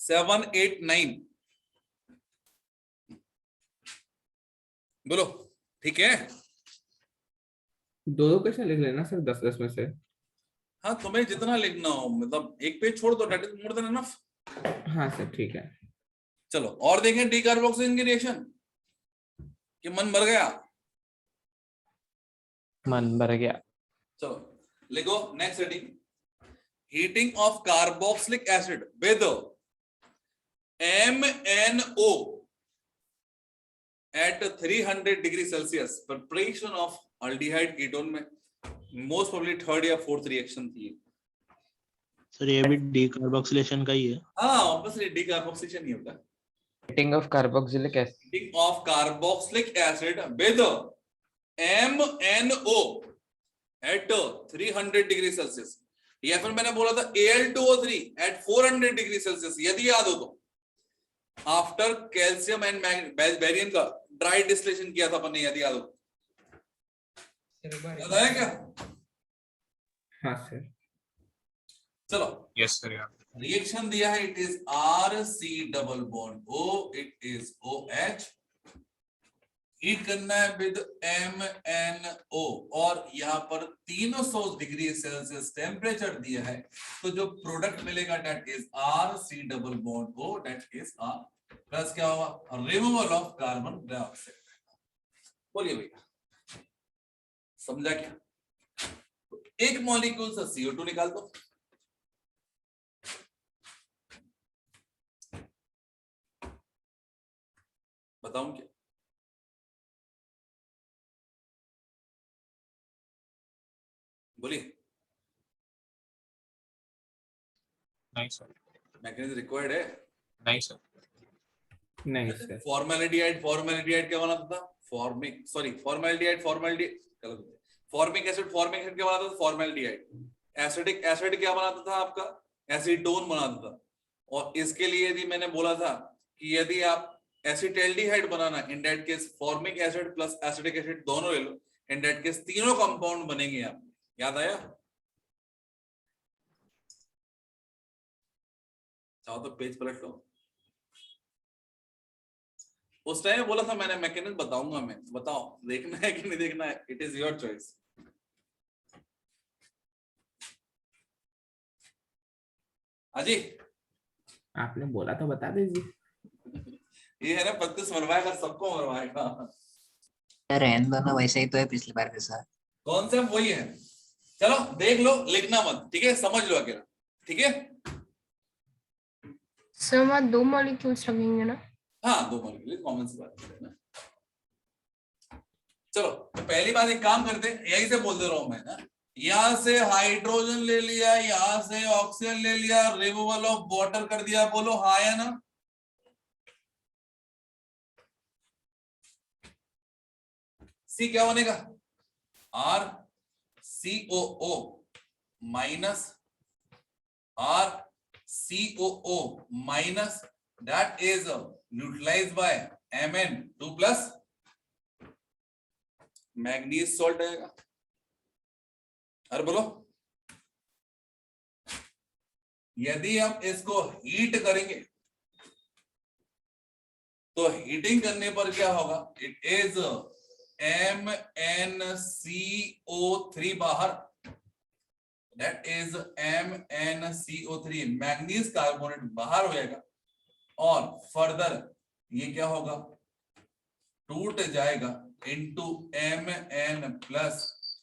7, 8, 9 बोलो, ठीक है। दो क्वेश्चन लिख लेना सर 10-10 में से। हाँ तुम्हें जितना लिखना हो, मतलब एक पेज छोड़ दो, that is more than enough. हाँ सर ठीक है। चलो और देखें डीकार्बोक्सिलेशन की रिएक्शन, कि मन भर गया, मन भर गया। चलो लिखो next heading, heating of carboxylic acid with MnO at 300 degree Celsius, preparation of aldehyde ketone में मोस्ट प्रोबेबली थर्ड या फोर्थ रिएक्शन थी। सर ये भी डीकार्बोक्सिलेशन का ही है। हाँ ऑब्वियसली डीकार्बोक्सिलेशन ही होता है। Heating of carboxylic acid, heating of carboxylic acid with MnO at 300 degree Celsius, या फिर मैंने बोला था Al2O3 at 400 डिग्री सेल्सियस, यदि याद हो तो आफ्टर कैल्शियम एंड बेरियम का ड्राई डिस्टिलेशन किया था अपन ने, यदि याद हो। याद आया क्या? हाँ सर। चलो यस सर यार। रिएक्शन दिया है, it is RC double bond O, it is OH, heat करना है विद MnO, और यहाँ पर 300 डिग्री सेल्सियस टेम्परेचर दिया है, तो जो प्रोडक्ट मिलेगा that is RC double bond O, that is R plus क्या होगा, रिमूवल ऑफ कार्बन डाइऑक्साइड। बोलिए भैया समझा क्या? एक मॉलिक्यूल से CO2 निकाल दो, बताऊं क्या? बोलिए। नहीं सर। मैकेनिज्म रिक्वायर्ड है? नहीं सर। नहीं सर। फॉर्मेलिटीहाइड क्या बनाता था, फॉर्मिक एसिड क्या बनाता था, फॉर्मेलिटीहाइड। एसिड क्या बनाता था आपका, एसीटोन बनाता था। और इसके लिए यदि मैंने बोला था कि यदि आप एसिटैल्डिहाइड बनाना, in that case formic acid plus acetic acid दोनों ले लो, इन दैट केस तीनों कंपाउंड बनेंगे। आप याद आया? चाहो तो पेज पलट लो। उस टाइम बोला था मैंने मैकेनिज्म बताऊंगा मैं, बताओ देखना है कि नहीं देखना है, इट इज योर चॉइस। अजी आपने बोला तो बता दीजिए। ये है ना 35 मरवाएगा, सबको मरवाएगा। रहने दो ना, वैसे ही तो है पिछली बार के साथ। कॉन्सेप्ट वही है। चलो देख लो, लिखना मत, ठीक है, समझ लो अकेला, ठीक है। सर वहाँ 2 मॉलिक्यूल्स लगेंगे ना? हाँ 2 मॉलिक्यूल, कॉमन सी बात है ना। चलो तो पहली बात एक काम करते, यही से बोल दे रहा हूं मैं ना, यहां से हाइड्रोजन ले लिया, यहां से ऑक्सीजन ले लिया, रिमूवल ऑफ वाटर कर दिया, बोलो हाँ या ना? सी क्या बनेगा, RCOO minus RCOO minus, that is neutralized by Mn2 plus manganese salt आएगा। अरे बोलो, यदि हम इसको हीट करेंगे तो हीटिंग करने पर क्या होगा, इट इज MnCO3 बाहर, that is MnCO3, manganese carbonate बाहर हो जाएगा, और फर्दर ये क्या होगा, टूट जाएगा into Mn plus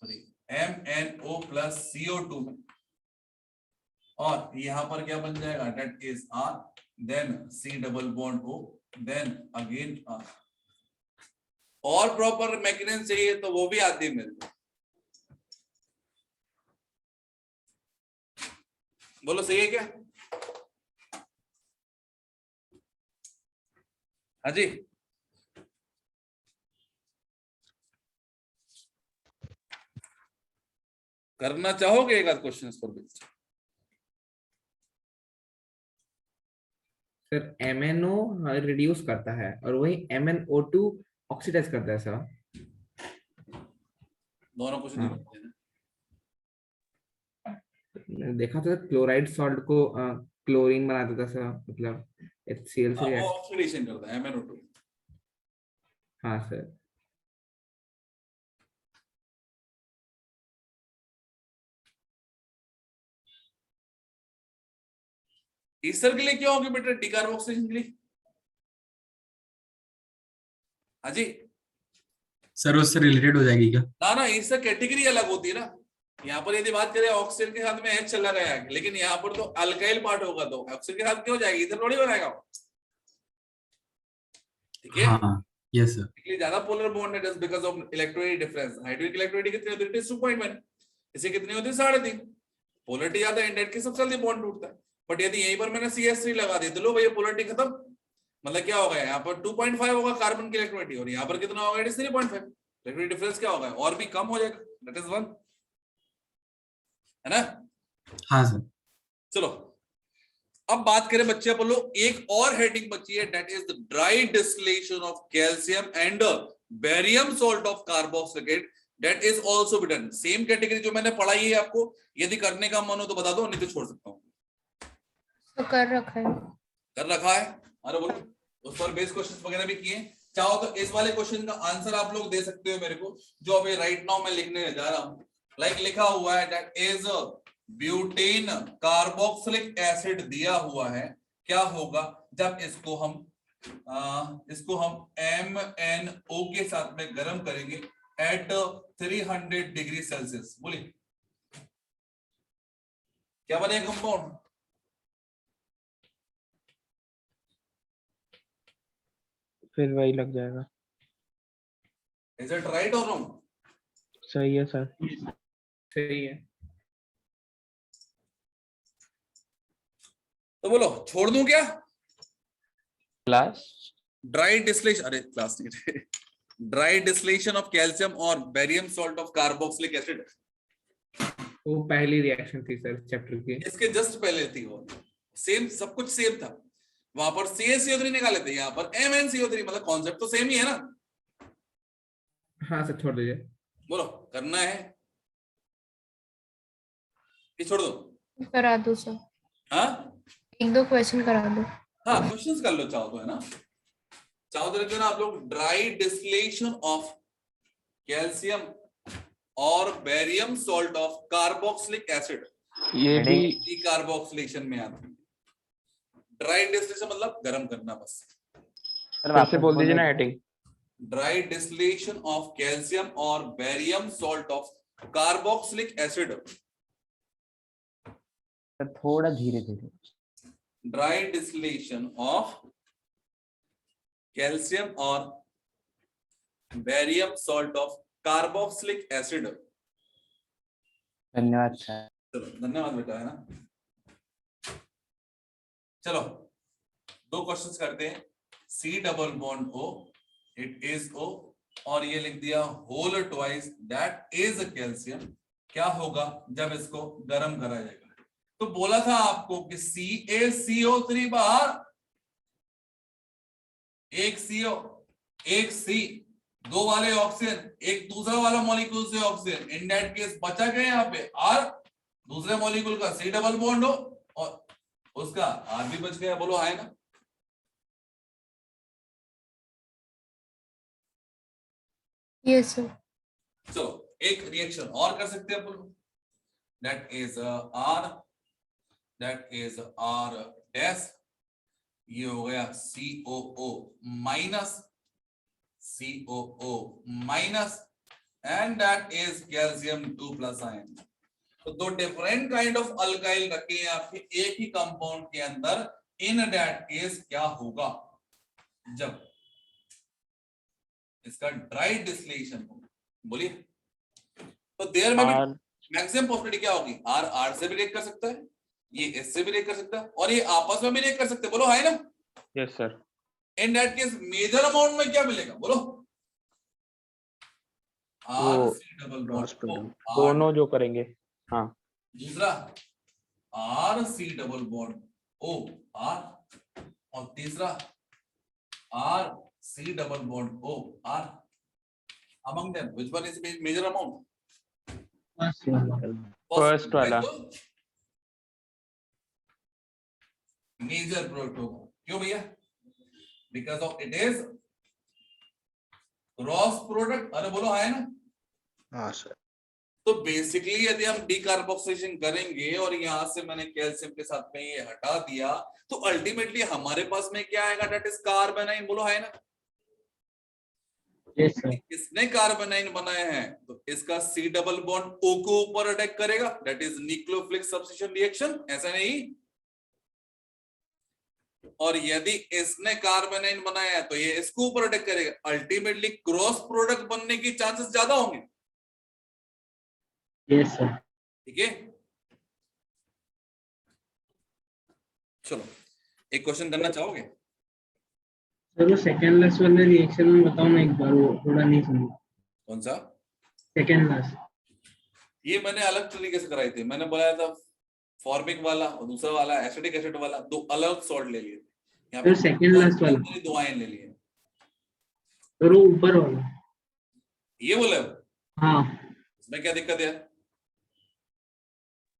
3। MnO plus CO2 में, और यहां पर क्या बन जाएगा, that is R, then C double bond O, then again R। और प्रॉपर मैकेनिज्म चाहिए तो वो भी आती है मेरे को। बोलो सही है क्या? हाँ जी, करना चाहोगे एक आध क्वेश्चन पर बेस्ड? सर MnO रिड्यूस करता है और वही MnO2 ऑक्सीडाइज करता है सर। दोनों क्वेश्चन हाँ। देखा था क्लोराइड सॉल्ट को क्लोरीन बना देता सर, मतलब HCl से react- ऑक्सीडेशन करता है MnO2। हाँ सर। ईस्टर के लिए क्या होगी बेटा, डिकार्बोक्सिलेशन के लिए? हाँ जी, सर उससे रिलेटेड हो जाएगी क्या? ना ईस्टर कैटेगरी अलग होती है ना। यहाँ पर यदि बात करें ऑक्सीजन के साथ में H चला गया है, लेकिन यहाँ पर तो अल्काइल पार्ट होगा, तो ऑक्सीजन के साथ क्यों जाएगी, इधर थोड़ी बनाएगा। ठीक है, हाँ यस सर। इसलिए ज्यादा पोलर बॉन्ड है just because of electronegative difference. Hydrogen की इलेक्ट्रोनेगेटिव कितनी होती है, 2.1। इसे कितनी होती है, 3.5। पोलरिटी ज्यादा है, इंडेट के सबसे जल्दी बॉन्ड टूटता है। बट यदि यहीं पर मैंने CH3 लगा दी तो लो भैया पोलरिटी खत्म, मतलब क्या होगा, यहाँ पर 2.5 होगा कार्बन की इलेक्ट्रोनेगेटिव, और यहाँ पर कितना होगा, 3.5। इलेक्ट्रोनेगेटिव डिफरेंस क्या होगा, और भी कम हो जाएगा, दैट इज 1, है ना। हाँ सर। चलो अब बात करें बच्चे अपन लोग, एक और हेडिंग बची है, that is the dry distillation of calcium and barium salt of carboxylate, that is also be done. Same category जो मैंने पढ़ाई है आपको, यदि करने का मन हो तो बता दो, नहीं तो छोड़ सकता हूं। तो कर रखा है। कर रखा है, अरे बोलो, उस पर बेस क्वेश्चंस वगैरह भी किए। चाहो तो इस वाले क्वेश्चन का आंसर आप लोग दे सकते हो मेरे को, जो अभी राइट नाउ मैं लिखने जा रहा हूं। लाइक लिखा हुआ है that is butane carboxylic acid दिया हुआ है, क्या होगा जब इसको हम MnO के साथ में गर्म करेंगे एट 300 डिग्री सेल्सियस। बोलिए क्या बनेगा कंपाउंड? फिर वही लग जाएगा। इज इट राइट और रॉन्ग? सही है सर। सही है। तो बोलो छोड़ दूं क्या? क्लास ड्राई डिस्टिलेशन, अरे क्लास नहीं, ड्राई डिस्टिलेशन ऑफ कैल्शियम और barium salt of carboxylic acid, वो पहली रिएक्शन थी सर चैप्टर की। इसके जस्ट पहले थी वो, सेम सब कुछ सेम था। वहां पर CaCO3 निकाले थे, यहाँ पर MnCO3, मतलब कॉन्सेप्ट तो सेम ही है ना। हाँ सर छोड़ दीजिए। बोलो करना है कि छोड़ दो? करा दो सर, हाँ 1-2 क्वेश्चन करा दो। हाँ क्वेश्चंस कर लो चाहो तो, है ना। चाहो तो रखो ना आप लोग, ड्राई डिस्टिलेशन ऑफ कैल्शियम और barium salt of carboxylic acid, ये भी डीकार्बोक्सिलेशन में आती है। ड्राई डिस्टिलेशन मतलब गर्म करना बस। सर फिर से बोल दीजिए ना heading. Dry distillation of calcium और barium salt of carboxylic acid, sir थोड़ा धीरे धीरे। ड्राई डिस्टिलेशन ऑफ कैल्शियम और barium salt of carboxylic acid. धन्यवाद सर। चलो धन्यवाद बेटा, है ना। चलो 2 क्वेश्चंस करते हैं। C double bond O, it is O, और ये लिख दिया whole twice, that is calcium. क्या होगा जब इसको गर्म करा जाएगा? तो बोला था आपको कि CaCO3 बाहर, एक CO एक C, 2 वाले ऑक्सीजन, एक दूसरा वाला मॉलिक्यूल से ऑक्सीजन, इन दैट केस बचा गया यहाँ पे R, दूसरे मॉलिक्यूल का C डबल बॉन्ड हो और उसका R भी बच गया। बोलो है ना। Yes sir. चलो एक रिएक्शन और कर सकते हैं अपन, that is R, that is R dash, ये हो गया COO minus, COO minus, and that is calcium 2 plus ion. तो दो डिफरेंट काइंड ऑफ अल्काइल रखे हैं आपके एक ही कंपाउंड के अंदर, इन दैट केस क्या होगा जब इसका ड्राई डिस्टिलेशन होगा, बोलिए। तो देयर में भी मैक्सिमम पॉसिबिलिटी क्या होगी, आर से भी रिएक्ट कर सकता है, ये इससे भी रिएक्ट कर सकता है, और ये आपस में भी रिएक्ट कर सकते हैं, बोलो है ना? Yes sir. In that case major amount में क्या मिलेगा, बोलो? आर सी डबल बॉन्ड दोनों जो करेंगे, हाँ। दूसरा R C double bond O R, और तीसरा R C double bond O R. Among them which one is major amount? First वाला मेजर प्रोडक्ट होगा। क्यों भैया? Because of it is cross product. अरे बोलो है ना? हाँ सर। तो बेसिकली यदि हम डीकार्बोक्सिलेशन करेंगे और यहां से मैंने कैल्शियम के साथ में ये हटा दिया, तो अल्टीमेटली हमारे पास में क्या आएगा, दैट इज कार्बोनाइन। बोलो है ना? Yes sir. इसने कार्बोनाइन बनाया है तो इसका सी डबल बॉन्ड ओ के ऊपर अटैक करेगा, that is nucleophilic substitution reaction, ऐसा नहीं? और यदि इसने कार्बोनाइन बनाया है तो ये इसके ऊपर अटैक करेगा, अल्टीमेटली क्रॉस प्रोडक्ट बनने की चांसेस ज्यादा होंगे। Yes sir. ठीक है, चलो एक क्वेश्चन करना चाहोगे? सर वो सेकंड लास्ट वाले रिएक्शन में बताओ ना एक बार, वो थोड़ा नहीं समझा। कौन सा? Second last. ये मैंने अलग तरीके से कराई थी, मैंने बताया था फॉर्मिक वाला और दूसरा वाला एसिटिक एसिड वाला, दो अलग सॉल्ट ले लिए। यहाँ पे सेकंड लास्ट वाला दो आयन ले लिए। सर वो ऊपर वाला, ये बोले हाँ। इसमें क्या दिक्कत है?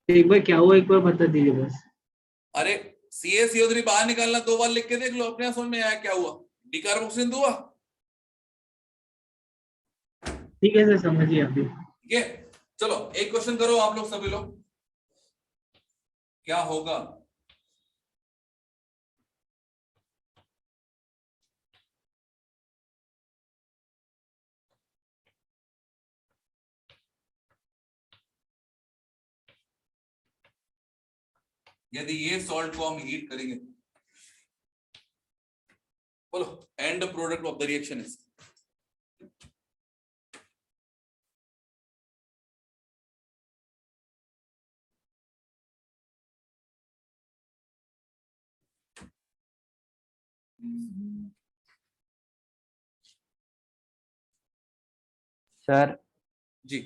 एक बार क्या हुआ, एक बार बता दीजिए बस। अरे CaCO3 बाहर निकालना, दो बार लिख के देख लो, अपने आप समझ में आया क्या हुआ, डीकार्बोक्सिलेशन हुआ। ठीक है सर, समझिए अभी। ठीक है, चलो एक क्वेश्चन करो आप लोग सभी लोग, क्या होगा यदि ये सॉल्ट को हम हीट करेंगे? बोलो, and product of the reaction is sir जी।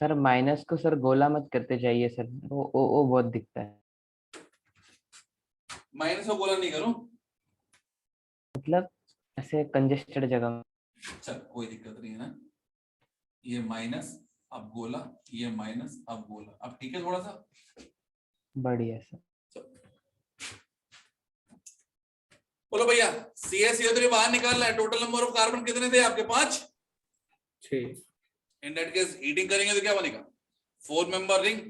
सर माइनस को सर गोला मत करते जाइए सर, वो बहुत दिखता है। माइनस को गोला नहीं करूं, मतलब ऐसे कंजेस्टेड जगह में। चल कोई दिक्कत नहीं है ना। ये माइनस अब गोला, ये माइनस अब गोला, अब ठीक है थोड़ा सा बढ़िया सर। बोलो भैया, CaCO3 बाहर निकालना है, टोटल नंबर ऑफ कार्बन कितने थे आपके? 5, 6। इन दैट केस हीटिंग करेंगे तो क्या बनेगा? 4 member ring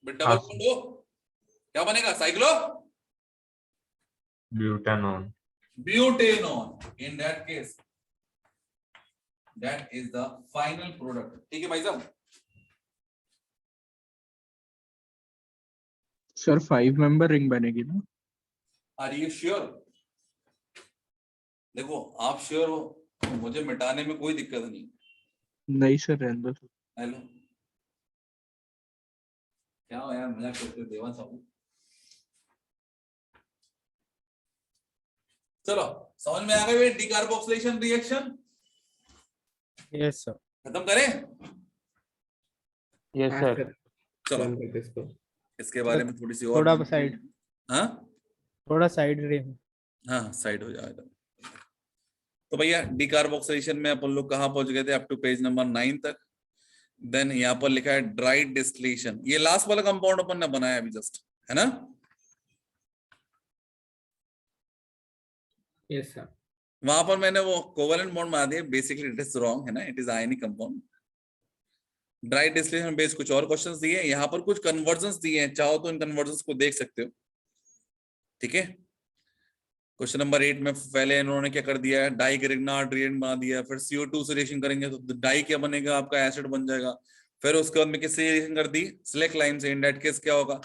with double bond O, क्या बनेगा? Cyclo butanone. Butanone. In that case that is the final product. ठीक है भाई साहब? सर 5 मेंबर रिंग बनेगी ना? Are you sure? देखो आप श्योर हो, मुझे मिटाने में कोई दिक्कत नहीं। नहीं सर, रहने दो। हेलो, क्या हो यार, मजाक करते हो देवा साहब? चलो समझ में आ गई डीकार्बोक्सिलेशन रिएक्शन? Yes sir. खत्म करें? Yes sir. चलो इसको इसके बारे में थोड़ी सी और थोड़ा साइड, हाँ थोड़ा साइड रे। हाँ साइड हो जाएगा। तो भैया डीकार्बोक्सिलेशन में अपन लोग कहाँ पहुंच गए थे? अप टू पेज नंबर 9 तक। देन यहाँ पर लिखा है ड्राई डिस्टिलेशन, ये लास्ट वाला कंपाउंड अपन ने बनाया अभी जस्ट, है ना? Yes sir. वहां पर मैंने वो कोवेलेंट बॉन्ड बना दिया, बेसिकली इट इज रॉन्ग, है ना? It is ionic compound. Dry distillation base कुछ और क्वेश्चंस दिए, यहाँ पर कुछ कन्वर्जन्स दिए हैं, चाहो तो इन कन्वर्जन्स को देख सकते हो। ठीक है, क्वेश्चन नंबर 8 में पहले इन्होंने क्या कर दिया है, डाई ग्रिग्नार्ड रिएक्टेंट बना दिया है, फिर CO2 से रिएक्शन करेंगे तो डाई क्या बनेगा आपका, एसिड बन जाएगा। फिर उसके बाद में किससे रिएक्शन कर दी, सिलेक्ट लाइम से, इन दैट केस क्या होगा,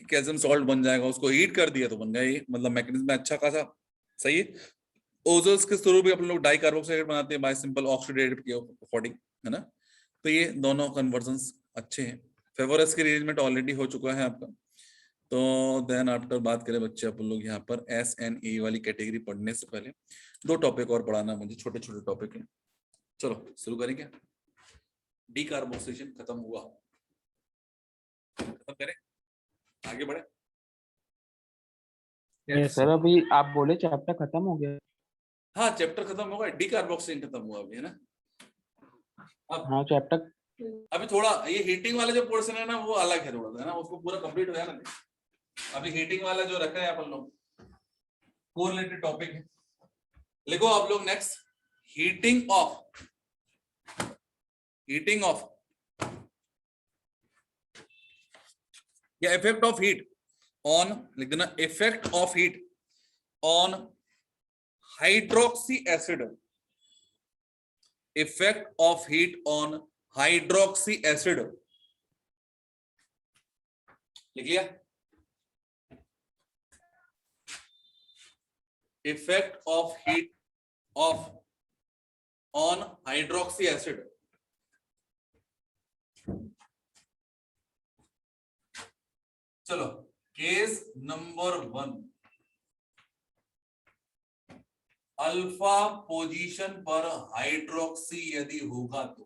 कैल्शियम सॉल्ट बन जाएगा। उसको हीट कर दिया तो बन गया ये, मतलब मैकेनिज्म अच्छा खासा सही है। ओजोन्स के थ्रू भी अपन लोग डाई कार्बोक्साइड बनाते हैं बाय सिंपल ऑक्सीडेटिव के अकॉर्डिंग, है ना। तो ये दोनों कन्वर्जन्स अच्छे हैं। फेवरस की अरेंजमेंट ऑलरेडी हो चुका है आपका। तो देन आफ्टर बात करें बच्चे अपन लोग यहाँ पर SNA वाली कैटेगरी पढ़ने से पहले 2 टॉपिक और पढ़ाना मुझे, छोटे छोटे टॉपिक हैं। चलो शुरू करेंगे। डीकार्बोक्सिलेशन खत्म हुआ, खत्म करें, आगे बढ़े। सर अभी आप बोले चैप्टर खत्म हो गया। हाँ चैप्टर खत्म होगा, डीकार्बोक्सिलेशन खत्म हुआ अभी, है ना। अब हाँ चैप्टर अभी थोड़ा ये हीटिंग वाला जो पोर्शन है ना वो अलग है थोड़ा सा, है ना, उसको पूरा कंप्लीट हो गया ना। अभी हीटिंग वाला जो रखा है अपन लोग कोरिलेटेड टॉपिक है। लिखो आप लोग नेक्स्ट, हीटिंग ऑफ या इफेक्ट ऑफ हीट ऑन, लिख देना, effect of heat on hydroxy acid, effect of heat on hydroxy acid, लिख लिया। Effect of heat on hydroxy acid. चलो केस नंबर 1, अल्फा पोजीशन पर हाइड्रोक्सी यदि होगा तो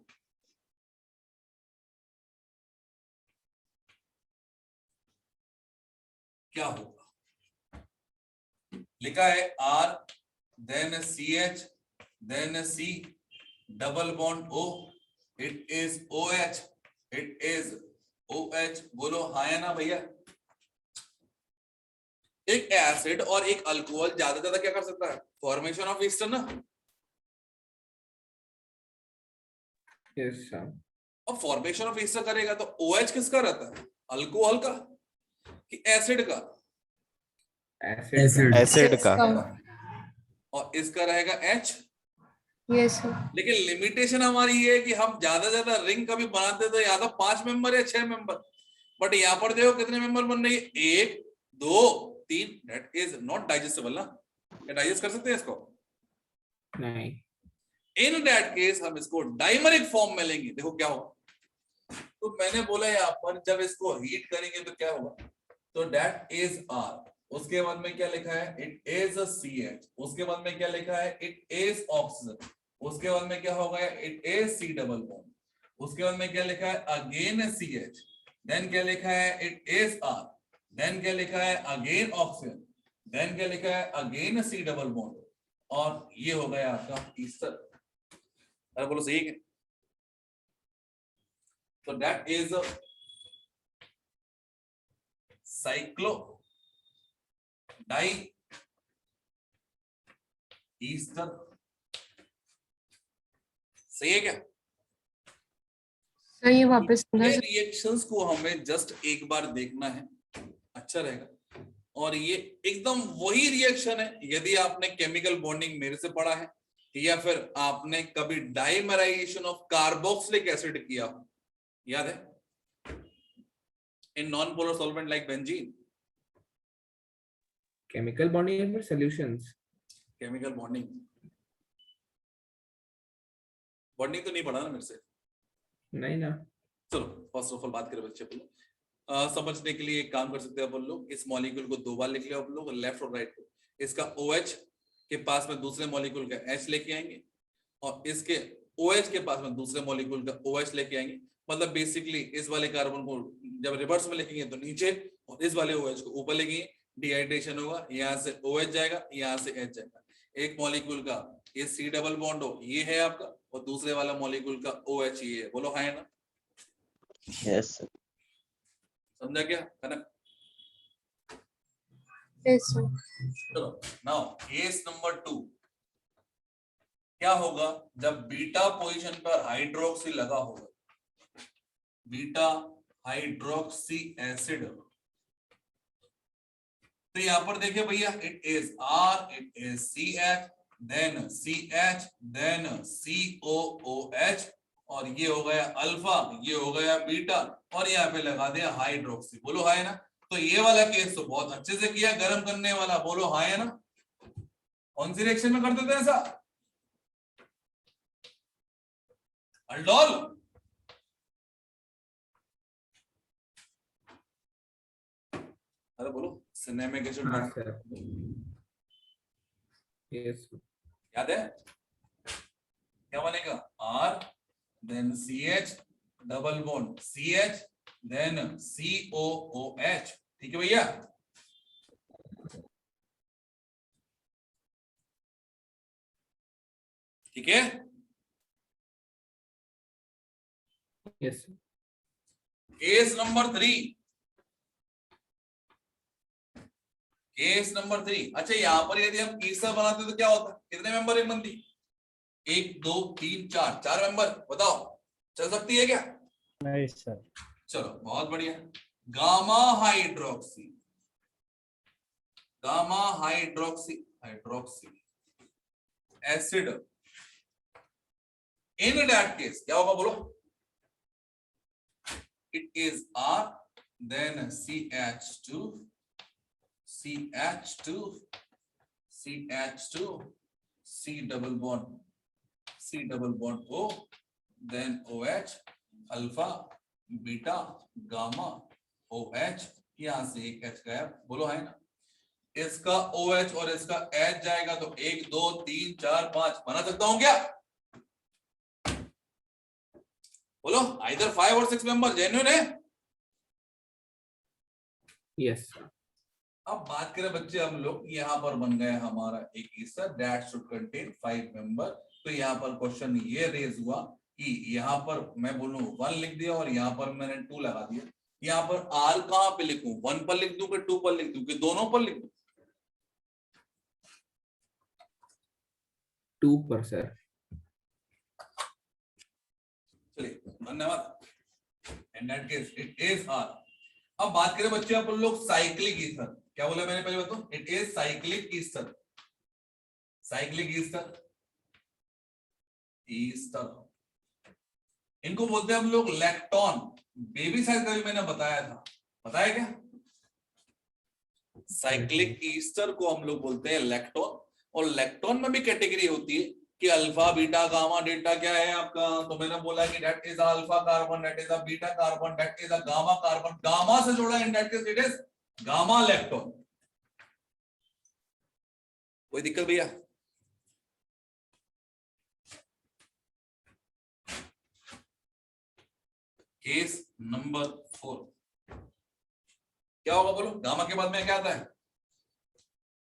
क्या होगा। लिखा है R then CH then C double bond O, it is OH, it is OH। बोलो हाँ या ना भैया। एक एसिड और एक अल्कोहल ज्यादा क्या कर सकता है, फॉर्मेशन ऑफ ईस्टर ना। Yes sir. अब फॉर्मेशन ऑफ ईस्टर करेगा तो OH किसका रहता है, अल्कोहल का कि एसिड का, एसिड का, और इसका रहेगा H। Yes sir. लेकिन लिमिटेशन हमारी ये है कि हम ज्यादा रिंग कभी बनाते तो या तो 5 मेंबर या 6 मेंबर, बट यहाँ पर देखो कितने मेंबर बन रही है, 1 2 3, दैट इज नॉट डाइजेस्टेबल ना। क्या डाइजेस्ट कर सकते हैं इसको, नहीं। इन दैट केस हम इसको डाइमरिक फॉर्म में लेंगे। देखो क्या होगा, तो मैंने बोला यहाँ पर जब इसको हीट करेंगे तो क्या होगा, तो दैट इज R। उसके बाद में क्या लिखा है, इट इज CH। उसके बाद में क्या लिखा है, इट इज ऑक्सीजन। उसके बाद में क्या होगा, it is C double bond. उसके बाद में क्या लिखा है, अगेन CH। देन क्या लिखा है, इट इज R। देन क्या लिखा है, अगेन ऑक्सीजन। देन क्या लिखा है, अगेन C डबल बॉन्ड। और ये हो गया आपका ईस्टर। अरे बोलो सही है। तो that is cyclo di ester. सही है क्या। सही है, वापस ये रिएक्शंस को हमें जस्ट एक बार देखना है, अच्छा रहेगा। और ये एकदम वही रिएक्शन है यदि आपने केमिकल बॉन्डिंग मेरे से पढ़ा है या फिर आपने कभी डाइमराइजेशन ऑफ कार्बोक्सिलिक एसिड किया हो, याद है, in non polar solvent like benzene. Chemical bonding solutions, chemical bonding तो नहीं पढ़ा ना मेरे से, नहीं ना। चलो फर्स्ट ऑफ ऑल बात करें बच्चे अपन समझने के लिए एक काम कर सकते हैं अपन लोग, इस मॉलिक्यूल को 2 बार लिख लिया अपन लोग, लेफ्ट और राइट को। इसका OH के पास में दूसरे मॉलिक्यूल का H लेके आएंगे और इसके OH के पास में दूसरे मॉलिक्यूल का OH लेके आएंगे। मतलब बेसिकली इस वाले कार्बन को जब रिवर्स में लिखेंगे तो नीचे और इस वाले OH को ऊपर लिखेंगे, डिहाइड्रेशन होगा, यहाँ से OH जाएगा, यहाँ से H जाएगा। एक मॉलिक्यूल का ये C डबल बॉन्ड हो ये है आपका, और दूसरे वाला मॉलिक्यूल का OH ये है। बोलो हाँ ना। Yes sir. समझा क्या, है ना। Yes sir. चलो नाउ केस नंबर 2 क्या होगा जब बीटा पोजीशन पर हाइड्रोक्सी लगा होगा, बीटा हाइड्रोक्सी एसिड तो यहाँ पर देखिए भैया, it is R, it is CH, then CH, then COOH, और ये हो गया अल्फा, ये हो गया बीटा, और यहाँ पे लगा दिया हाइड्रोक्सी। बोलो हाय ना। तो ये वाला केस तो बहुत अच्छे से किया, गर्म करने वाला। बोलो हाय है ना। कौन सी रिएक्शन में कर देते हैं ऐसा? अल्डोल। अरे बोलो, सिनेमिक एसिड हाँ सर, यस याद है क्या बनेगा? R, then CH, double bond CH, then COOH। ठीक है भैया। ठीक है। Yes case number 3, case number 3। अच्छा, यहाँ पर यदि हम ईस्टर बनाते तो क्या होता? कितने मेंबर एक बनती? 1 2 3 4, 4 मेंबर। बताओ चल सकती है क्या? नहीं सर। चलो बहुत बढ़िया। Gamma hydroxy, gamma hydroxy, hydroxy acid, in that case क्या होगा? बोलो। It is R, then CH2, CH2, CH2, C double bond, C double bond O, then OH, alpha, beta, gamma, OH, यहां से एक H गया। बोलो है ना। इसका OH और इसका H जाएगा तो 1 2 3 4 5 बना सकता हूं क्या? बोलो, आइदर 5 और 6 मेंबर जेन्युइन है। यस अब बात करें बच्चे हम लोग, यहाँ पर बन गया हमारा एक Easter that should contain 5 member. तो यहाँ पर क्वेश्चन ये रेज हुआ कि यहाँ पर मैं बोलूं 1 लिख दिया और यहाँ पर मैंने 2 लगा दिया। यहाँ पर R कहाँ पे लिखूं? 1 पर लिख दूं कि 2 पर लिख दूं कि दोनों पर लिख दूं? 2 पर सर। चलिए धन्यवाद। इन that case it is R। अब बात करें बच्चे अपन लोग साइक्लिक ईस्टर। क्या बोला मैंने पहले बताओ? It is cyclic Easter, cyclic Easter, Easter. इनको बोलते हैं हम लोग लैक्टोन। बेबी साइज का भी मैंने बताया था, बताया क्या? साइक्लिक ईस्टर को हम लोग बोलते हैं लैक्टोन। और लैक्टोन में भी कैटेगरी होती है कि अल्फा, बीटा, गामा, डेल्टा क्या है आपका। तो मैंने बोला कि that is alpha carbon, that is a beta carbon, that is a gamma carbon. Gamma से जोड़ा इन that case it is gamma lactone. कोई दिक्कत भैया? केस नंबर 4 क्या होगा? बोलो। गामा के बाद में क्या आता है?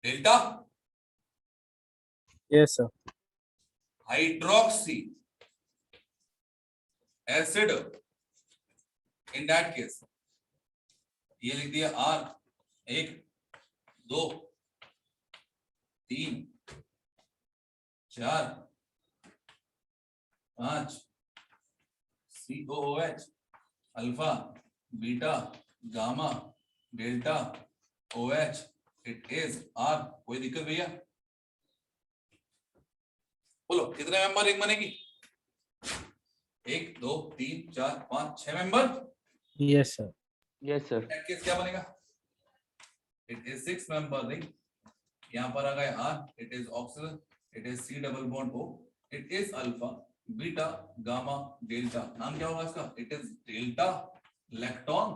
Delta, yes sir. Hydroxy acid, in that case ये लिख दिया R, 1 2 3 4 5, COOH, alpha, beta, gamma, delta, OH, it is R। कोई दिक्कत भैया? बोलो कितने मेंबर एक बनेगी? 1 2 3 4 5 6 member. Yes sir. Yes sir. That case क्या बनेगा? It is 6 member ring. यहाँ पर आ गए R, it is oxygen, it is C double bond O, it is alpha, beta, gamma, delta. नाम क्या होगा इसका? It is delta lactone.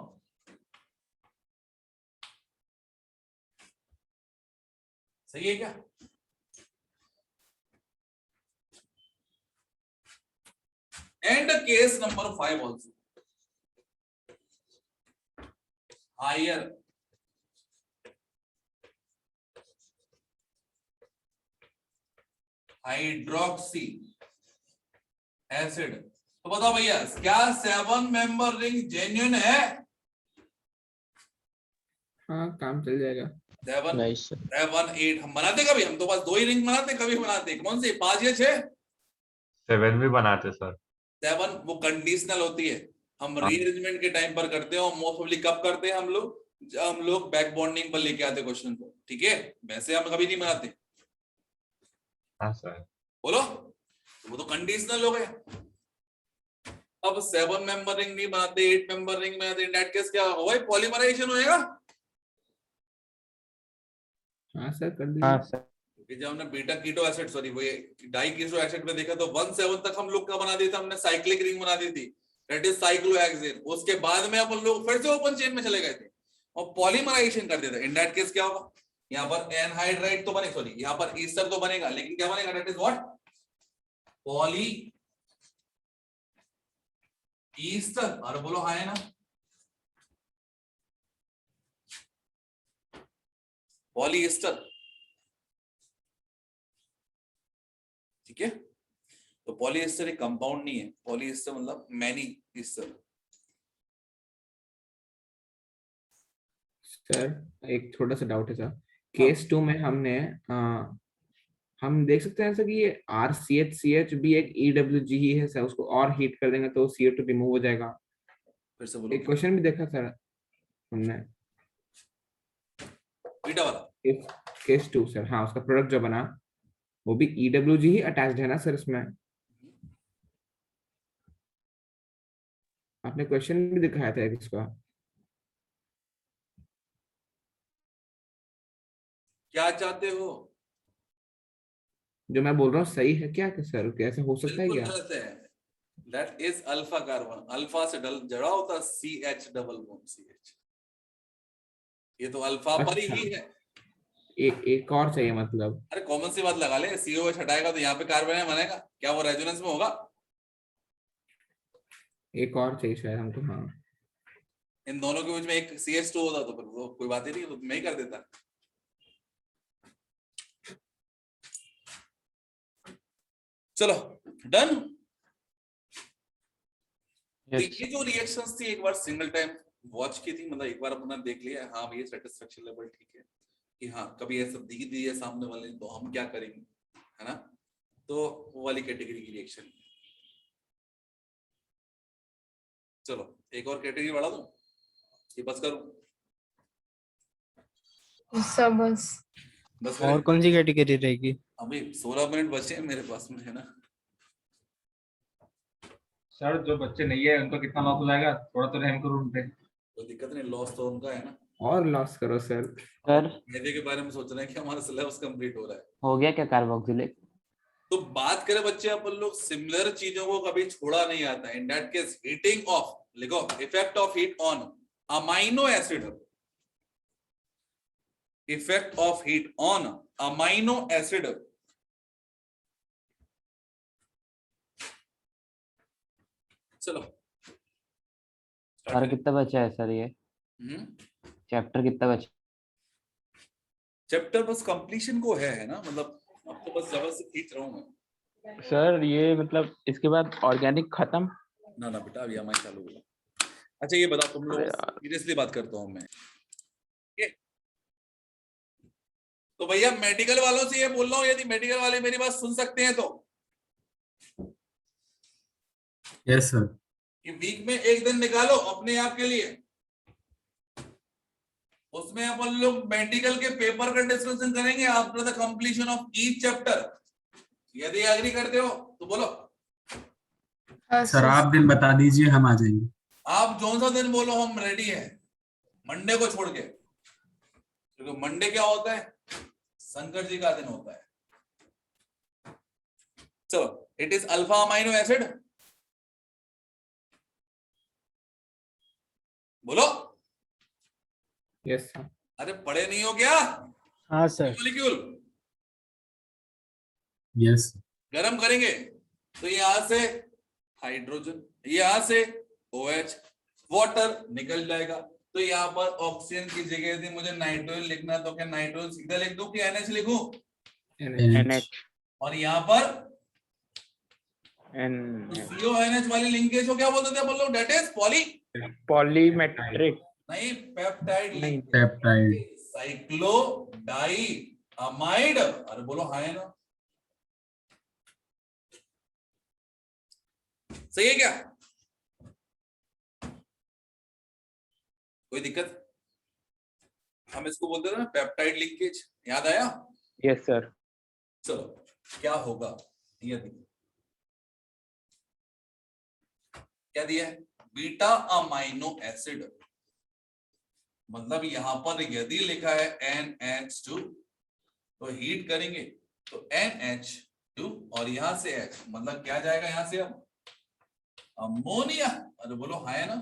सही है क्या? And case number 5 also. Higher hydroxy acid. तो बताओ भैया, क्या 7 मेंबर रिंग जेन्युइन है? हाँ, काम चल जाएगा। 7 नहीं सर। 7 8 हम बनाते कभी? हम तो बस 2 ही रिंग बनाते, कभी बनाते कौन सी? 5 या 6? 7 भी बनाते सर। 7 वो कंडीशनल होती है, हम रीअरेंजमेंट के टाइम पर करते हैं। और मोस्ट ऑफली कब करते हैं हम लोग? हम लोग बैक बॉन्डिंग पर लेके आते क्वेश्चन को, ठीक है, वैसे हम कभी नहीं बनाते। हाँ सर। बोलो, वो तो कंडीशनल हो गया। अब 7 मेंबर रिंग नहीं बनाते, 8 मेंबर रिंग बनाते, इन दैट केस क्या होगा, पॉलीमराइजेशन होएगा। हाँ सर कर हाँ दीजिए। सर। क्योंकि जब हमने बीटा कीटो एसिड सॉरी वो डाई कीटो एसिड में देखा तो 1,7 तक हम लोग का बना दिया था, हमने साइक्लिक रिंग बना दी थी, दैट इज साइक्लोहेक्सेन। उसके बाद में अपन लोग फिर से ओपन चेन में चले गए थे और पॉलीमराइजेशन कर देते। इन दैट केस क्या होगा, यहाँ पर एनहाइड्राइड तो बने, सॉरी यहाँ पर ईस्टर तो बनेगा, लेकिन क्या बनेगा, that is what, poly Easter. अरे बोलो हाँ है ना, पॉली ईस्टर, ठीक है। तो पॉलीएस्टर एक कंपाउंड नहीं है, पॉलीएस्टर मतलब मैनी ईस्टर। सर एक छोटा सा डाउट है सर, केस 2 में हमने हम देख सकते हैं सर कि ये RCH भी एक EWG ही है सर, उसको और हीट कर देंगे तो CO2 रिमूव हो जाएगा। फिर से बोलो, एक क्वेश्चन भी देखा सर हमने बीटा वाला। केस 2 सर, हाँ उसका प्रोडक्ट जो बना वो भी EWG ही अटैच्ड है ना सर इसमें? आपने क्वेश्चन भी दिखाया था एक इसका। क्या चाहते हो? जो मैं बोल रहा हूँ सही है क्या सर, कैसे हो सकता है बिल्कुल क्या? गलत है, that is alpha carbon, alpha से जड़ा होता CH डबल बॉन्ड CH, ये तो अल्फा पर अच्छा, ही है। एक और चाहिए मतलब। अरे कॉमन सी बात लगा ले, COH हटाएगा तो यहाँ पे कार्बन बनेगा, क्या वो रेजोनेंस में होगा? एक और चाहिए शायद हमको, हाँ। इन दोनों के बीच में एक CH2 होता तो फिर वो कोई बात ही नहीं, तो मैं ही कर देता। चलो डन। ये जो रिएक्शंस थी एक बार सिंगल टाइम वॉच की थी, मतलब एक बार अपना देख लिया, हाँ ये सेटिस्फेक्शन लेवल ठीक है कि हाँ कभी ऐसा दिख दी है सामने वाले तो हम क्या करेंगे, है ना, तो वो वाली कैटेगरी की रिएक्शन। चलो एक और कैटेगरी बढ़ा दूं, ये बस करूं? सर बस। बस और कौन सी कैटेगरी रहेगी? अभी 16 मिनट बचे हैं मेरे पास में, है ना। सर जो बच्चे नहीं है उनको कितना लॉस हो जाएगा, थोड़ा तो रहम करो उन पे। कोई दिक्कत नहीं, लॉस तो उनका है ना। और लॉस करो सर। सर मेरे के बारे में सोच रहे हैं कि हमारा सिलेबस कंप्लीट हो रहा है। हो गया क्या कार्बोक्सिलेट? तो बात करें बच्चे अपन लोग सिमिलर चीजों को कभी छोड़ा नहीं आता। In that case heating of, लिखो effect of heat on amino acid, effect of heat on amino acid. चलो सर कितना बचा है सर ये चैप्टर, कितना बचा? चैप्टर बस कंप्लीशन को है ना, मतलब अब तो बस जबर से खींच रहा हूं मैं। सर ये मतलब इसके बाद ऑर्गेनिक खत्म? ना ना बेटा अभी हमारी चालू हुआ। अच्छा ये बताओ तुम लोग, अरे यार। सीरियसली बात करता हूं मैं, ठीक है? तो भैया मेडिकल वालों से ये बोल रहा हूं, यदि मेडिकल वाले मेरी बात सुन सकते हैं तो यस सर। कि वीक में एक दिन निकालो अपने आप के लिए, उसमें अपन लोग मेडिकल के पेपर का डिस्कशन करेंगे after the completion of each chapter. यदि एग्री करते हो तो बोलो। हाँ सर आप दिन बता दीजिए, हम आ जाएंगे। आप जो सा दिन बोलो हम रेडी है, मंडे को छोड़ के, क्योंकि मंडे क्या होता है, शंकर जी का दिन होता है। चलो it is alpha amino acid, बोलो। Yes sir. अरे पढ़े नहीं हो क्या? हाँ सर। मॉलिक्यूल यस गरम करेंगे तो यहां से हाइड्रोजन, यहां से OH, वाटर निकल जाएगा। तो यहाँ पर ऑक्सीजन की जगह यदि मुझे नाइट्रोजन लिखना तो क्या नाइट्रोजन सीधा लिख दूं कि NH लिखूं? NH। और यहाँ पर एन CONH वाली लिंकेज को क्या बोलते थे अपन लोग? That is polymetric. नहीं पेप्टाइड नहीं, पेप्टाइड। Cyclo die amide. अरे बोलो हाँ है ना, सही है क्या? कोई दिक्कत? हम इसको बोलते थे ना पेप्टाइड लिंकेज, याद आया? Yes sir. चलो क्या होगा ये देखिए, क्या दिया है? बीटा अमाइनो एसिड, मतलब यहां पर यदि लिखा है NH2 तो हीट करेंगे तो NH2 और यहां से H, मतलब क्या जाएगा यहां से? अब अमोनिया। अरे बोलो हाँ है ना?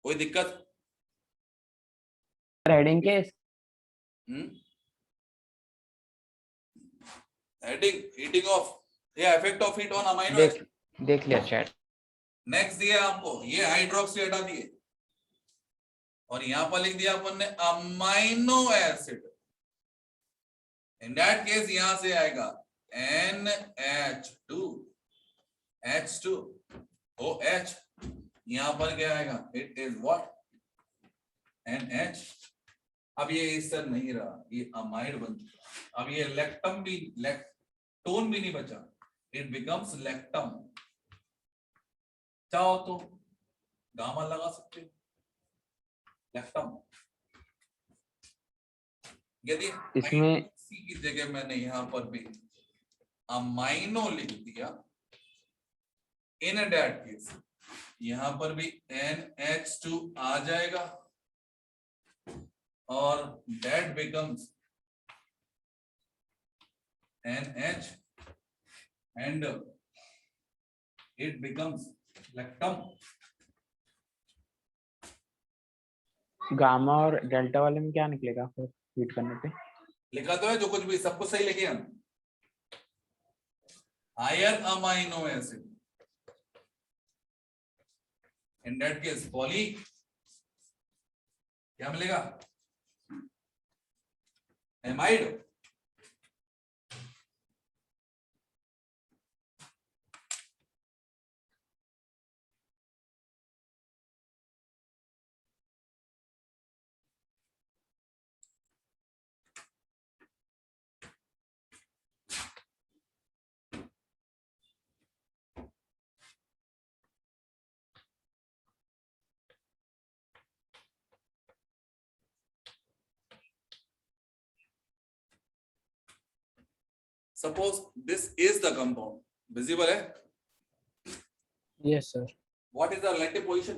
कोई दिक्कत? हेडिंग के हीटिंग ऑफ या effect of heat on amino acid. देख लिया चैट। नेक्स्ट दिया हमको ये हाइड्रोक्सी हटा दिए और यहां पर लिख दिया अपन ने amino acid. In that case यहां से आएगा NH2 H2OH, यहां पर क्या आएगा? It is what? NH। अब ये एस्टर नहीं रहा, ये अमाइड बन चुका। अब ये लेक्टम भी, लेक्टोन भी नहीं बचा, इट बिकम्स लेक्टम। चाहो तो गामा लगा सकते हो, लेक्टम। यदि इसमें सी की जगह मैंने यहां पर भी अमाइनो लिख दिया, इन दैट केस यहां पर भी NH2 आ जाएगा और that becomes NH and it becomes lactam। Gamma और डेल्टा वाले में क्या निकलेगा फिर हीट करने पे? लिखा तो है जो कुछ भी, सब कुछ सही लिखे हम। Higher amino acid, in that case poly क्या मिलेगा? Amide. Suppose this is the compound, visible है? Yes sir. What is the relative position?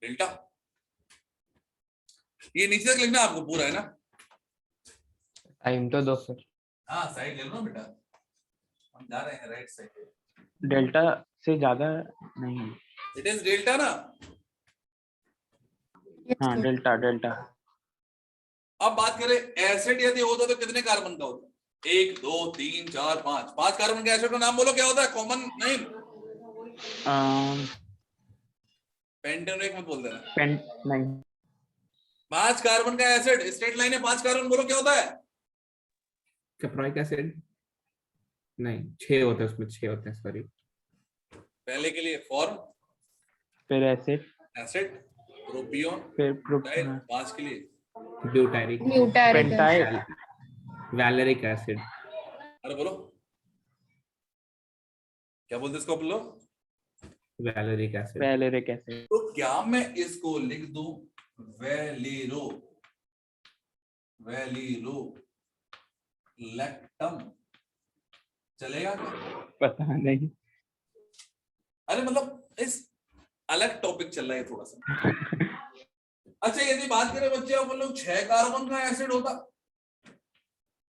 Delta. ये नीचे तक लिखना आपको पूरा है ना? टाइम तो दो सर। हाँ साइड ले लो ना बेटा, हम जा रहे हैं राइट साइड। डेल्टा से ज्यादा नहीं। इट इज डेल्टा ना? हाँ डेल्टा डेल्टा। अब बात करें एसिड यदि होता तो कितने कार्बन का होता? 1 2 3 4 5, 5 कार्बन के एसिड का नाम बोलो, क्या होता है कॉमन नेम? पेंटेनोइक मत बोल देना। नहीं। 5 कार्बन का एसिड, स्ट्रेट लाइन है 5 कार्बन, बोलो क्या होता है? कैप्रोइक एसिड नहीं, 6 होते हैं उसमें, 6 होते हैं सॉरी। पहले के लिए फॉर्म, फिर एसिड, प्रोपियोन, फिर 5 के लिए ब्यूटाइरिक, पेंटाइल, वैलेरिक एसिड। अरे बोलो क्या बोलते इसको बोलो? वैलेरिक एसिड। वैलेरिक एसिड। तो क्या मैं इसको लिख दूं वैलेरो, वैलेरो लैक्टम, चलेगा क्या? पता नहीं। अरे मतलब इस अलग टॉपिक चल रहा है थोड़ा सा। अच्छा यदि बात करें बच्चे, आप बोलो 6 कार्बन का एसिड होता,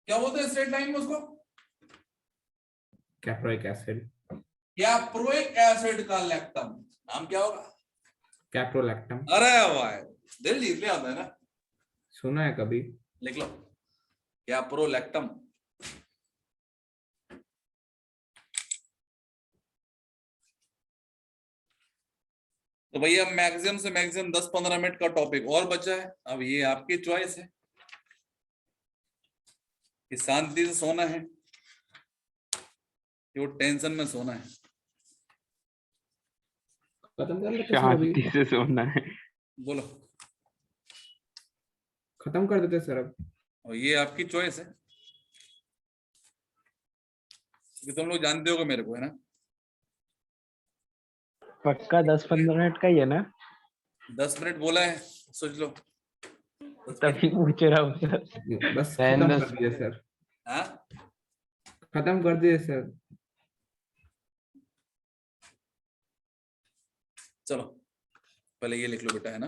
क्या बोलते हैं स्ट्रेट लाइन में उसको? Caproic acid. कैप्रोइक एसिड का लैक्टम नाम क्या होगा? कैप्रोलैक्टम। अरे वाह, दिल जीत लिया होता है ना? सुना है कभी? लिख लो कैप्रोलैक्टम। तो भैया मैक्सिमम से मैक्सिमम 10-15 मिनट का टॉपिक और बचा है। अब ये आपकी चॉइस है कि शांति से सोना है कि टेंशन में सोना है। खत्म कर लेते सर अभी? शांति से सोना है। बोलो खत्म कर देते सर अब। और ये आपकी चॉइस है। ये तुम लोग जानते होगे मेरे को, है ना? पक्का 10-15 मिनट का ही है ना? 10 मिनट बोला है, सोच लो। 10 तभी पूछ रहा हूँ सर। बस Then खत्म the- कर दीजिए सर, हाँ? खत्म कर दीजिए सर। चलो पहले ये लिख लो बेटा, है ना?